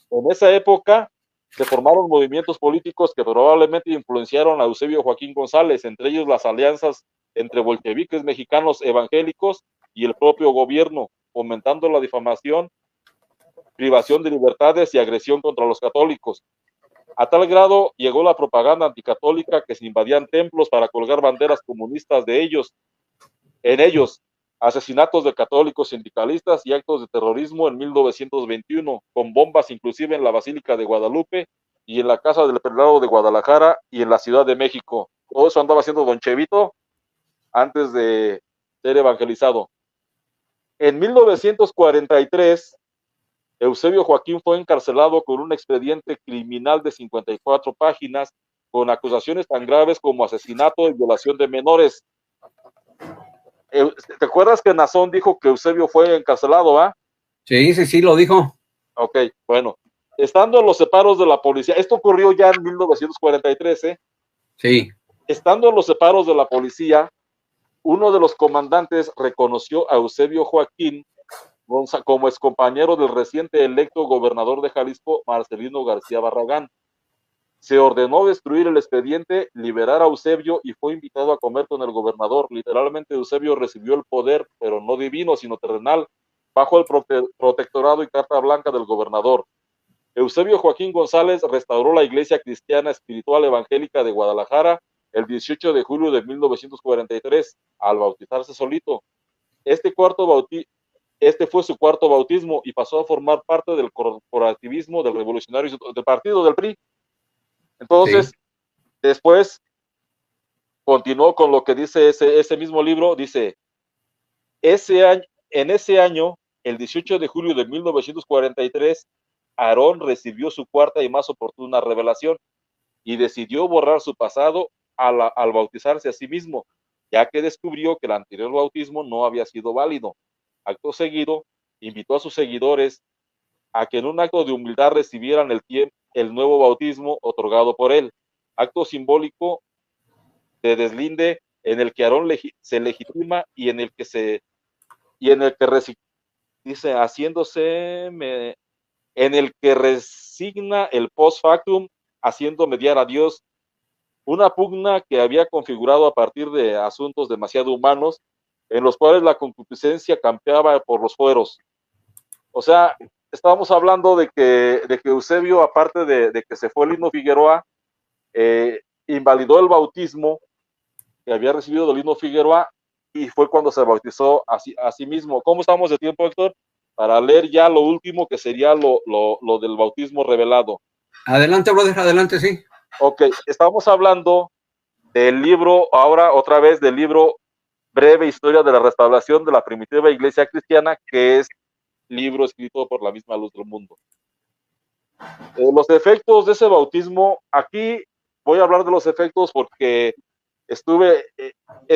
[SPEAKER 1] En esa época se formaron movimientos políticos que probablemente influenciaron a Eusebio Joaquín González, entre ellos las alianzas entre bolcheviques mexicanos evangélicos y el propio gobierno, fomentando la difamación, privación de libertades y agresión contra los católicos. A tal grado llegó la propaganda anticatólica que se invadían templos para colgar banderas comunistas en ellos, asesinatos de católicos sindicalistas y actos de terrorismo en 1921, con bombas inclusive en la Basílica de Guadalupe y en la Casa del Prelado de Guadalajara y en la Ciudad de México. Todo eso andaba haciendo Don Chevito antes de ser evangelizado. En 1943, Eusebio Joaquín fue encarcelado con un expediente criminal de 54 páginas con acusaciones tan graves como asesinato y violación de menores. ¿Te acuerdas que Nazón dijo que Eusebio fue encarcelado, ah?
[SPEAKER 2] Sí, sí, sí, lo dijo.
[SPEAKER 1] Ok, bueno. Estando en los separos de la policía, esto ocurrió ya en 1943, ¿eh?
[SPEAKER 2] Sí.
[SPEAKER 1] Estando en los separos de la policía, uno de los comandantes reconoció a Eusebio Joaquín como excompañero del reciente electo gobernador de Jalisco, Marcelino García Barragán. Se ordenó destruir el expediente, liberar a Eusebio y fue invitado a comer con el gobernador. Literalmente Eusebio recibió el poder, pero no divino, sino terrenal, bajo el protectorado y carta blanca del gobernador. Eusebio Joaquín González restauró la Iglesia Cristiana Espiritual Evangélica de Guadalajara el 18 de julio de 1943, al bautizarse solito. Este, este fue su cuarto bautismo y pasó a formar parte del corporativismo del revolucionario del partido del PRI. Entonces, sí, después continuó con lo que dice ese mismo libro, dice, en ese año, el 18 de julio de 1943, Aarón recibió su cuarta y más oportuna revelación y decidió borrar su pasado al bautizarse a sí mismo, ya que descubrió que el anterior bautismo no había sido válido. Acto seguido, invitó a sus seguidores a que en un acto de humildad recibieran el nuevo bautismo otorgado por él, acto simbólico de deslinde en el que Aarón se legitima y en el que dice, en el que resigna el post factum, haciendo mediar a Dios, una pugna que había configurado a partir de asuntos demasiado humanos, en los cuales la concupiscencia campeaba por los fueros. O sea, estábamos hablando de que Eusebio, aparte de que se fue Lino Figueroa, invalidó el bautismo que había recibido de Lino Figueroa y fue cuando se bautizó a sí mismo. ¿Cómo estamos de tiempo, Héctor? Para leer ya lo último, que sería lo del bautismo revelado.
[SPEAKER 2] Adelante, brother, adelante, sí.
[SPEAKER 1] Ok, estamos hablando del libro, ahora otra vez del libro Breve Historia de la Restauración de la Primitiva Iglesia Cristiana, que es libro escrito por la misma Luz del Mundo. Los efectos de ese bautismo, aquí voy a hablar de los efectos porque es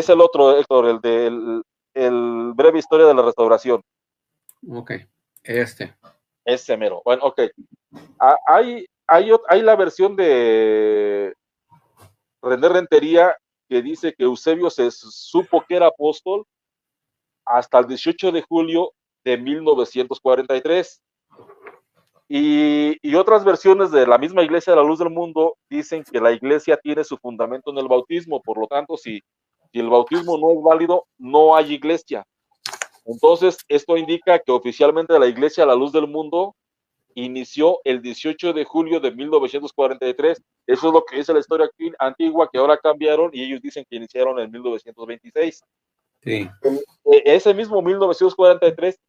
[SPEAKER 1] el otro, Héctor, el del Breve Historia de la Restauración.
[SPEAKER 2] Ok,
[SPEAKER 1] Ese mero. Bueno, ok. Hay la versión de René Rentería que dice que Eusebio se supo que era apóstol hasta el 18 de julio de 1943. Y otras versiones de la misma Iglesia de la Luz del Mundo dicen que la Iglesia tiene su fundamento en el bautismo, por lo tanto, si el bautismo no es válido, no hay Iglesia. Entonces, esto indica que oficialmente la Iglesia de la Luz del Mundo inició el 18 de julio de 1943. Eso es lo que dice la historia antigua, que ahora cambiaron y ellos dicen que iniciaron en 1926.
[SPEAKER 2] Sí.
[SPEAKER 1] Ese mismo 1943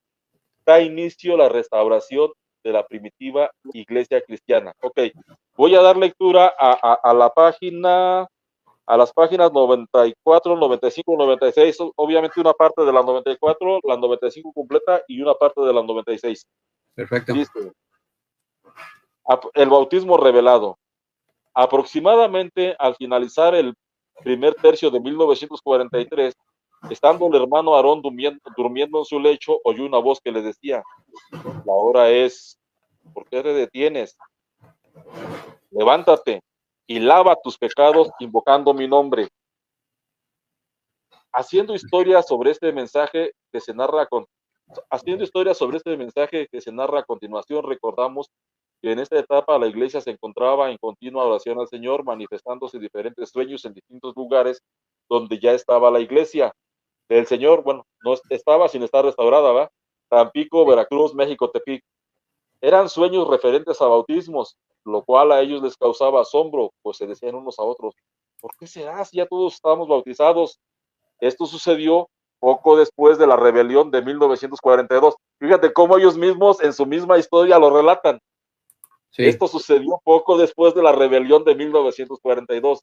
[SPEAKER 1] da inicio a la restauración de la primitiva iglesia cristiana. Ok, voy a dar lectura a la página, a las páginas 94, 95, 96, obviamente una parte de la 94, la 95 completa y una parte de la 96.
[SPEAKER 2] Perfecto.
[SPEAKER 1] Dice, el bautismo revelado. Aproximadamente al finalizar el primer tercio de 1943, estando el hermano Aarón durmiendo en su lecho, oyó una voz que le decía, la hora es, ¿por qué te detienes? Levántate y lava tus pecados invocando mi nombre. Haciendo historia sobre este mensaje que se narra a continuación, recordamos que en esta etapa la iglesia se encontraba en continua oración al Señor, manifestándose diferentes sueños en distintos lugares donde ya estaba la iglesia del Señor. Bueno, no estaba sin estar restaurada, ¿va? Tampico, Veracruz, México, Tepic. Eran sueños referentes a bautismos, lo cual a ellos les causaba asombro, pues se decían unos a otros, ¿por qué será si ya todos estábamos bautizados? Esto sucedió poco después de la rebelión de 1942. Fíjate cómo ellos mismos en su misma historia lo relatan.
[SPEAKER 2] Sí.
[SPEAKER 1] Esto sucedió poco después de la rebelión de 1942.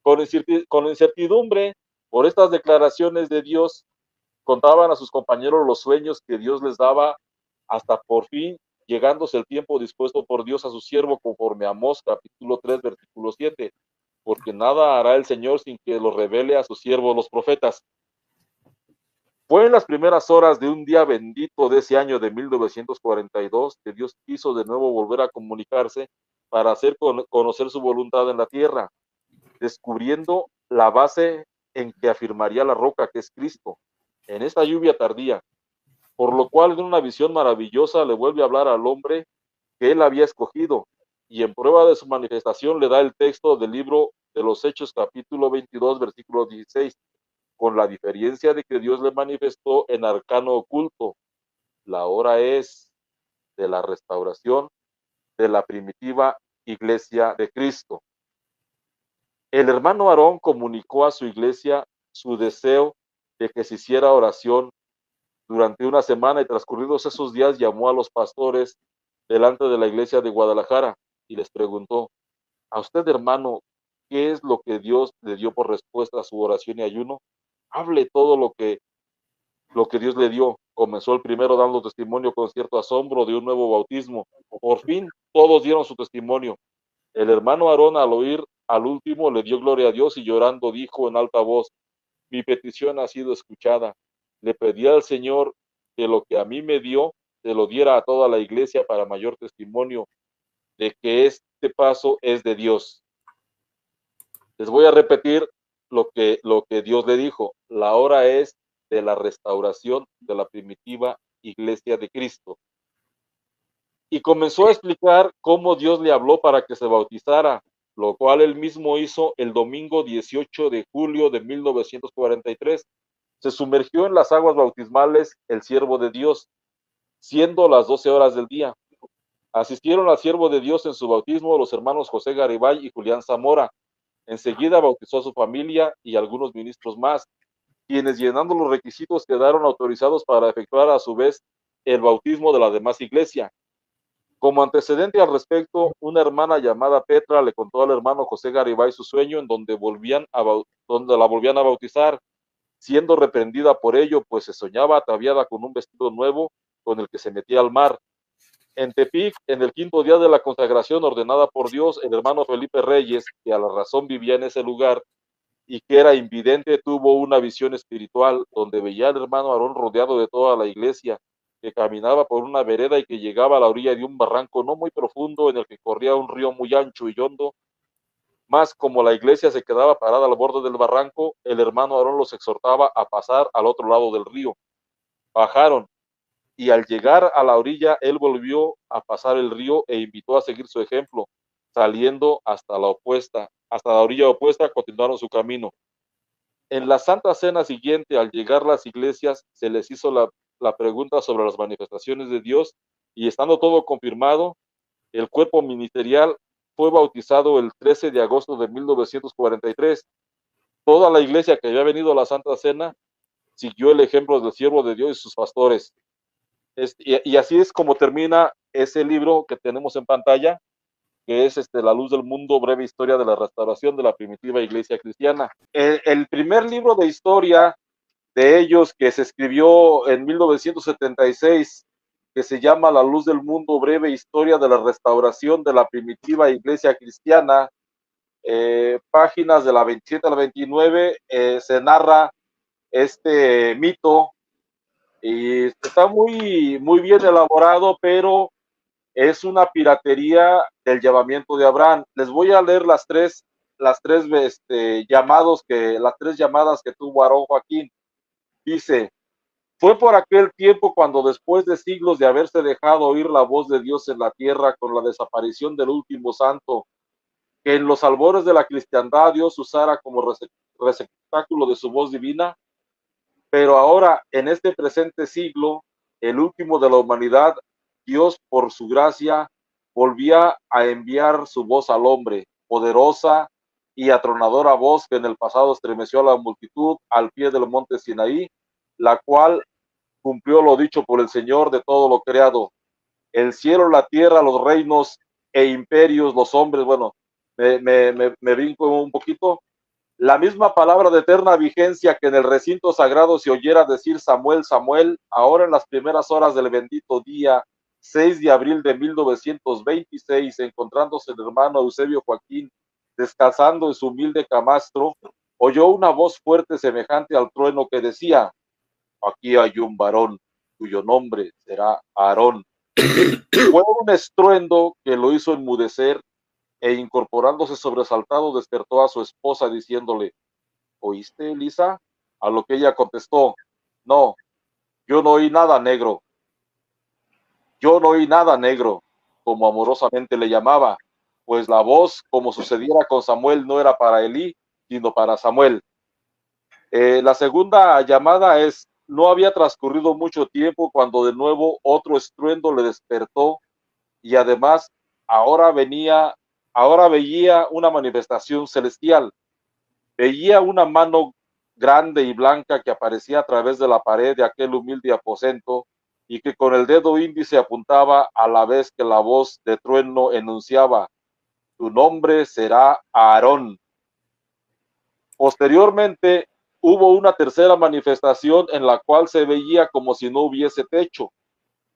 [SPEAKER 1] Con incertidumbre por estas declaraciones de Dios, contaban a sus compañeros los sueños que Dios les daba, hasta por fin llegándose el tiempo dispuesto por Dios a su siervo, conforme a Amós capítulo 3 versículo 7, porque nada hará el Señor sin que lo revele a sus siervos los profetas. Fue en las primeras horas de un día bendito de ese año de 1942 que Dios quiso de nuevo volver a comunicarse para hacer conocer su voluntad en la tierra, descubriendo la base en que afirmaría la roca, que es Cristo, en esta lluvia tardía, por lo cual en una visión maravillosa le vuelve a hablar al hombre que él había escogido, y en prueba de su manifestación le da el texto del libro de los Hechos capítulo 22 versículo 16, con la diferencia de que Dios le manifestó en arcano oculto. La hora es de la restauración de la primitiva iglesia de Cristo. El hermano Aarón comunicó a su iglesia su deseo de que se hiciera oración durante una semana, y transcurridos esos días llamó a los pastores delante de la iglesia de Guadalajara y les preguntó: a usted, hermano, ¿qué es lo que Dios le dio por respuesta a su oración y ayuno? Hable todo lo que Dios le dio. Comenzó el primero dando testimonio con cierto asombro de un nuevo bautismo. Por fin todos dieron su testimonio. El hermano Aarón, al oír al último, le dio gloria a Dios y llorando dijo en alta voz: mi petición ha sido escuchada. Le pedí al Señor que lo que a mí me dio se lo diera a toda la iglesia para mayor testimonio de que este paso es de Dios. Les voy a repetir lo que Dios le dijo. La hora es de la restauración de la primitiva iglesia de Cristo. Y comenzó a explicar cómo Dios le habló para que se bautizara, lo cual él mismo hizo el domingo 18 de julio de 1943. Se sumergió en las aguas bautismales el siervo de Dios, siendo las 12 horas del día. Asistieron al siervo de Dios en su bautismo los hermanos José Garibay y Julián Zamora. Enseguida bautizó a su familia y algunos ministros más, quienes, llenando los requisitos, quedaron autorizados para efectuar a su vez el bautismo de la demás iglesia. Como antecedente al respecto, una hermana llamada Petra le contó al hermano José Garibay su sueño en donde la volvían a bautizar, siendo reprendida por ello, pues se soñaba ataviada con un vestido nuevo con el que se metía al mar. En Tepic, en el quinto día de la consagración ordenada por Dios, el hermano Felipe Reyes, que a la razón vivía en ese lugar y que era invidente, tuvo una visión espiritual donde veía al hermano Aarón rodeado de toda la iglesia, que caminaba por una vereda y que llegaba a la orilla de un barranco no muy profundo en el que corría un río muy ancho y hondo. Más como la iglesia se quedaba parada al borde del barranco, el hermano Aarón los exhortaba a pasar al otro lado del río. Bajaron, y al llegar a la orilla, él volvió a pasar el río e invitó a seguir su ejemplo. Saliendo hasta la orilla opuesta, continuaron su camino. En la Santa Cena siguiente, al llegar las iglesias, se les hizo la pregunta sobre las manifestaciones de Dios, y estando todo confirmado, el cuerpo ministerial fue bautizado el 13 de agosto de 1943. Toda la iglesia que había venido a la Santa Cena siguió el ejemplo del siervo de Dios y sus pastores. Y así es como termina ese libro que tenemos en pantalla, que es La luz del mundo, breve historia de la restauración de la primitiva iglesia cristiana. El primer libro de historia de ellos, que se escribió en 1976, que se llama La luz del mundo, breve historia de la restauración de la primitiva iglesia cristiana, páginas de la 27 a la 29, se narra este mito, y está muy, muy bien elaborado, pero es una piratería del llamamiento de Abraham. Les voy a leer las tres llamadas que tuvo Aarón Joaquín. Dice: Fue por aquel tiempo cuando, después de siglos de haberse dejado oír la voz de Dios en la tierra con la desaparición del último santo, que en los albores de la cristiandad Dios usara como receptáculo de su voz divina. Pero ahora, en este presente siglo, el último de la humanidad, Dios, por su gracia, volvía a enviar su voz al hombre, poderosa y atronadora voz que en el pasado estremeció a la multitud al pie del monte Sinaí, la cual cumplió lo dicho por el Señor de todo lo creado. El cielo, la tierra, los reinos e imperios, los hombres, bueno, me brinco un poquito. La misma palabra de eterna vigencia que en el recinto sagrado se oyera decir Samuel, Samuel, ahora en las primeras horas del bendito día 6 de abril de 1926, encontrándose el hermano Eusebio Joaquín descansando en su humilde camastro, oyó una voz fuerte semejante al trueno que decía: aquí hay un varón cuyo nombre será Aarón. Fue un estruendo que lo hizo enmudecer, e incorporándose sobresaltado despertó a su esposa diciéndole: ¿oíste, Elisa? A lo que ella contestó: no, yo no oí nada, negro. Yo no oí nada, negro, como amorosamente le llamaba, pues la voz, como sucediera con Samuel, no era para Elí, sino para Samuel. La segunda llamada es: no había transcurrido mucho tiempo cuando de nuevo otro estruendo le despertó, y además ahora veía una manifestación celestial. Veía una mano grande y blanca que aparecía a través de la pared de aquel humilde aposento, y que con el dedo índice apuntaba a la vez que la voz de trueno enunciaba: tu nombre será Aarón. Posteriormente hubo una tercera manifestación en la cual se veía como si no hubiese techo,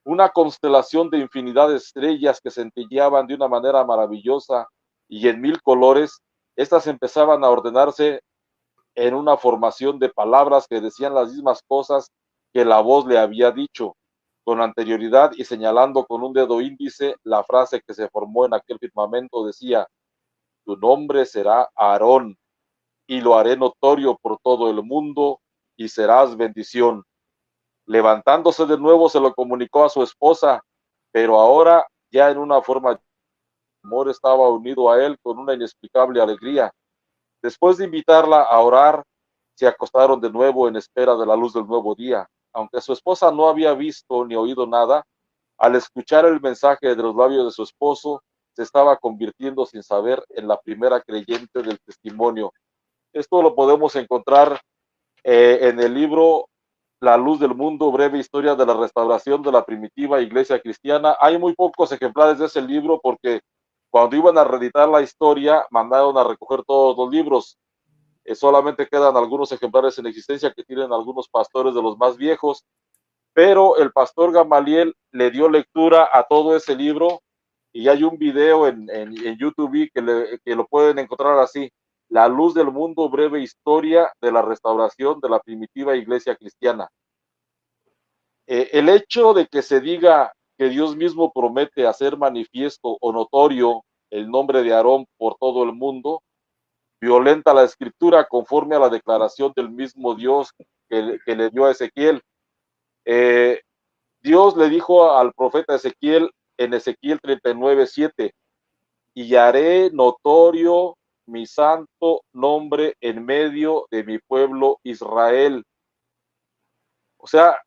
[SPEAKER 1] una constelación de infinidad de estrellas que centelleaban de una manera maravillosa y en mil colores. Estas empezaban a ordenarse en una formación de palabras que decían las mismas cosas que la voz le había dicho con anterioridad, y señalando con un dedo índice la frase que se formó en aquel firmamento decía: tu nombre será Aarón, y lo haré notorio por todo el mundo, y serás bendición. Levantándose de nuevo se lo comunicó a su esposa, pero ahora ya en una forma de amor estaba unido a él con una inexplicable alegría. Después de invitarla a orar, se acostaron de nuevo en espera de la luz del nuevo día. Aunque su esposa no había visto ni oído nada, al escuchar el mensaje de los labios de su esposo, se estaba convirtiendo sin saber en la primera creyente del testimonio. Esto lo podemos encontrar en el libro La Luz del Mundo, breve historia de la restauración de la primitiva iglesia cristiana. Hay muy pocos ejemplares de ese libro porque cuando iban a reeditar la historia mandaron a recoger todos los libros. Solamente quedan algunos ejemplares en existencia que tienen algunos pastores de los más viejos, pero el pastor Gamaliel le dio lectura a todo ese libro, y hay un video en YouTube que lo pueden encontrar así: La Luz del Mundo, breve historia de la restauración de la primitiva iglesia cristiana. El hecho de que se diga que Dios mismo promete hacer manifiesto o notorio el nombre de Aarón por todo el mundo violenta la escritura conforme a la declaración del mismo Dios que le dio a Ezequiel. Dios le dijo al profeta Ezequiel en Ezequiel 39:7: y haré notorio mi santo nombre en medio de mi pueblo Israel. O sea,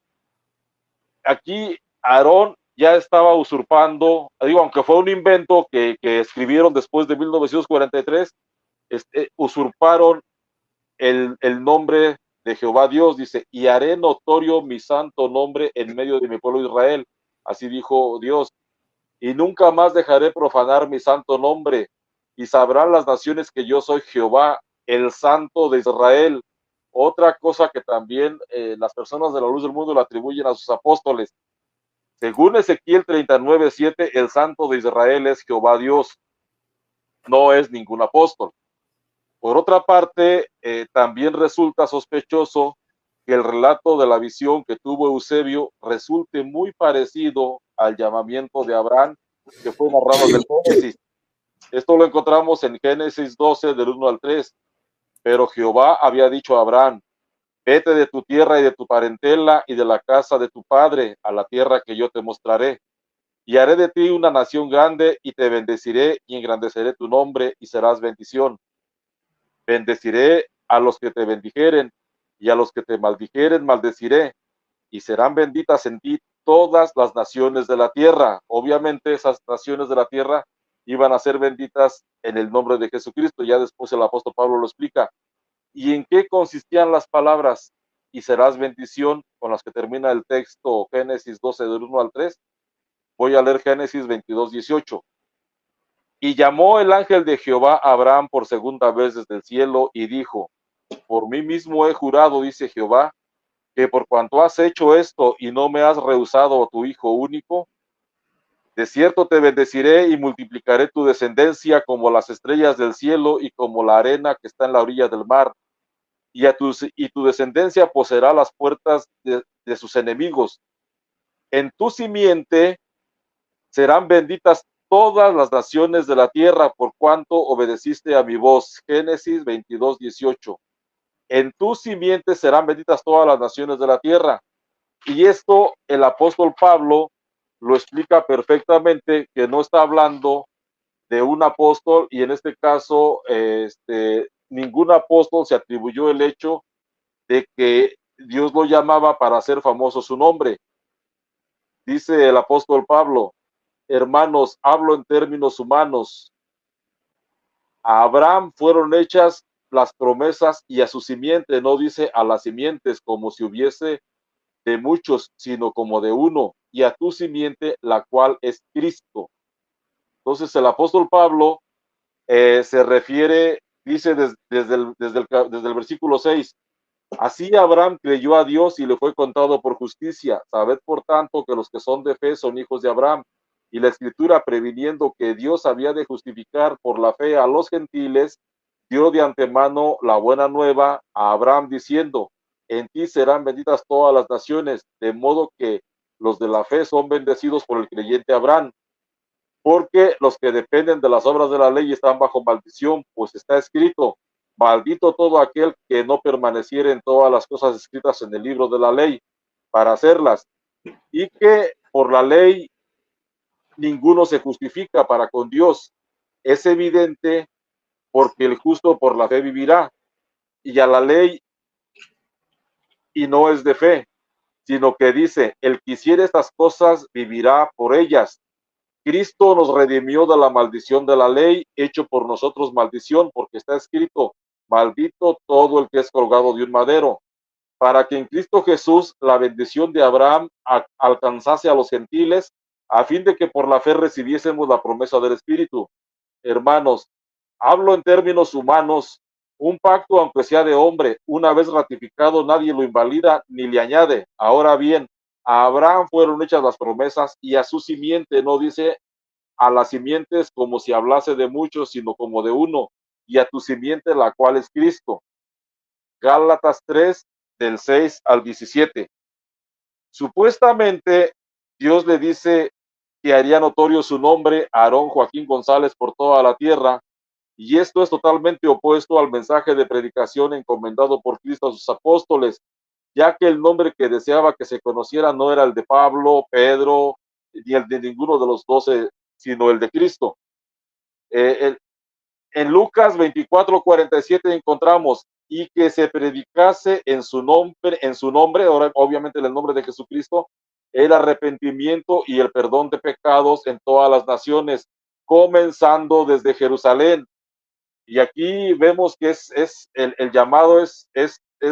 [SPEAKER 1] aquí Aarón ya estaba usurpando, digo, aunque fue un invento que escribieron después de 1943, usurparon el nombre de Jehová Dios. Dice: y haré notorio mi santo nombre en medio de mi pueblo Israel. Así dijo Dios: y nunca más dejaré profanar mi santo nombre, y sabrán las naciones que yo soy Jehová, el santo de Israel. Otra cosa que también las personas de la luz del mundo le atribuyen a sus apóstoles. Según Ezequiel 39:7, el santo de Israel es Jehová Dios, no es ningún apóstol. Por otra parte, también resulta sospechoso que el relato de la visión que tuvo Eusebio resulte muy parecido al llamamiento de Abraham que fue narrado en el Génesis. Esto lo encontramos en Génesis 12, del 1 al 3. Pero Jehová había dicho a Abraham: Vete de tu tierra y de tu parentela y de la casa de tu padre a la tierra que yo te mostraré. Y haré de ti una nación grande y te bendeciré y engrandeceré tu nombre y serás bendición. Bendeciré a los que te bendijeren y a los que te maldijeren maldeciré y serán benditas en ti todas las naciones de la tierra. Obviamente esas naciones de la tierra iban a ser benditas en el nombre de Jesucristo. Ya después el apóstol Pablo lo explica. ¿Y en qué consistían las palabras? Y serás bendición, con las que termina el texto Génesis 12 del 1 al 3. Voy a leer Génesis 22, 18. Y llamó el ángel de Jehová a Abraham por segunda vez desde el cielo y dijo, por mí mismo he jurado, dice Jehová, que por cuanto has hecho esto y no me has rehusado a tu hijo único, de cierto te bendeciré y multiplicaré tu descendencia como las estrellas del cielo y como la arena que está en la orilla del mar, y tu descendencia poseerá las puertas de sus enemigos. En tu simiente serán benditas todas las naciones de la tierra por cuanto obedeciste a mi voz. Génesis 22, 18. En tu simiente serán benditas todas las naciones de la tierra. Y esto el apóstol Pablo lo explica perfectamente, que no está hablando de un apóstol, y en este caso ningún apóstol se atribuyó el hecho de que Dios lo llamaba para hacer famoso su nombre. Dice el apóstol Pablo, hermanos, hablo en términos humanos. A Abraham fueron hechas las promesas y a su simiente, no dice a las simientes como si hubiese de muchos, sino como de uno, y a tu simiente, la cual es Cristo. Entonces el apóstol Pablo se refiere, dice desde el versículo 6, así Abraham creyó a Dios y le fue contado por justicia. Sabed por tanto que los que son de fe son hijos de Abraham. Y la escritura, previniendo que Dios había de justificar por la fe a los gentiles, dio de antemano la buena nueva a Abraham diciendo, en ti serán benditas todas las naciones, de modo que los de la fe son bendecidos por el creyente Abraham. Porque los que dependen de las obras de la ley están bajo maldición, pues está escrito, maldito todo aquel que no permaneciera en todas las cosas escritas en el libro de la ley para hacerlas, y que por la ley ninguno se justifica para con Dios. Es evidente porque el justo por la fe vivirá, y a la ley y no es de fe, sino que dice, el que hiciere estas cosas vivirá por ellas. Cristo nos redimió de la maldición de la ley, hecho por nosotros maldición, porque está escrito, maldito todo el que es colgado de un madero, para que en Cristo Jesús la bendición de Abraham alcanzase a los gentiles, a fin de que por la fe recibiésemos la promesa del Espíritu. Hermanos, hablo en términos humanos, un pacto, aunque sea de hombre, una vez ratificado, nadie lo invalida ni le añade. Ahora bien, a Abraham fueron hechas las promesas y a su simiente, no dice a las simientes como si hablase de muchos, sino como de uno, y a tu simiente, la cual es Cristo. Gálatas 3, del 6 al 17. Supuestamente, Dios le dice que haría notorio su nombre a Aarón Joaquín González por toda la tierra, y esto es totalmente opuesto al mensaje de predicación encomendado por Cristo a sus apóstoles, ya que el nombre que deseaba que se conociera no era el de Pablo, Pedro, ni el de ninguno de los 12, sino el de Cristo. En Lucas 24:47 encontramos, y que se predicase en su nombre, ahora obviamente en el nombre de Jesucristo, el arrepentimiento y el perdón de pecados en todas las naciones, comenzando desde Jerusalén. Y aquí vemos que el llamado es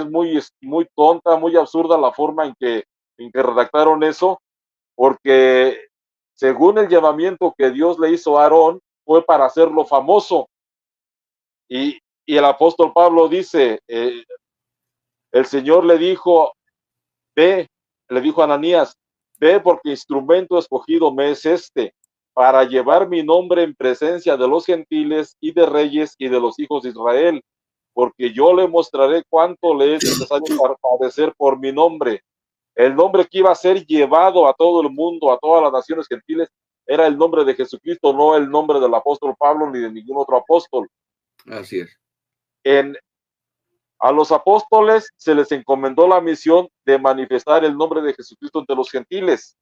[SPEAKER 1] muy tonta, muy absurda la forma en que redactaron eso, porque según el llamamiento que Dios le hizo a Aarón, fue para hacerlo famoso. Y el apóstol Pablo dice, el Señor le dijo, ve, le dijo a Ananías, ve porque instrumento escogido me es este, para llevar mi nombre en presencia de los gentiles y de reyes y de los hijos de Israel, porque yo le mostraré cuánto le es necesario para padecer por mi nombre. El nombre que iba a ser llevado a todo el mundo, a todas las naciones gentiles, era el nombre de Jesucristo, no el nombre del apóstol Pablo ni de ningún otro apóstol.
[SPEAKER 2] Así es.
[SPEAKER 1] En A los apóstoles se les encomendó la misión de manifestar el nombre de Jesucristo entre los gentiles.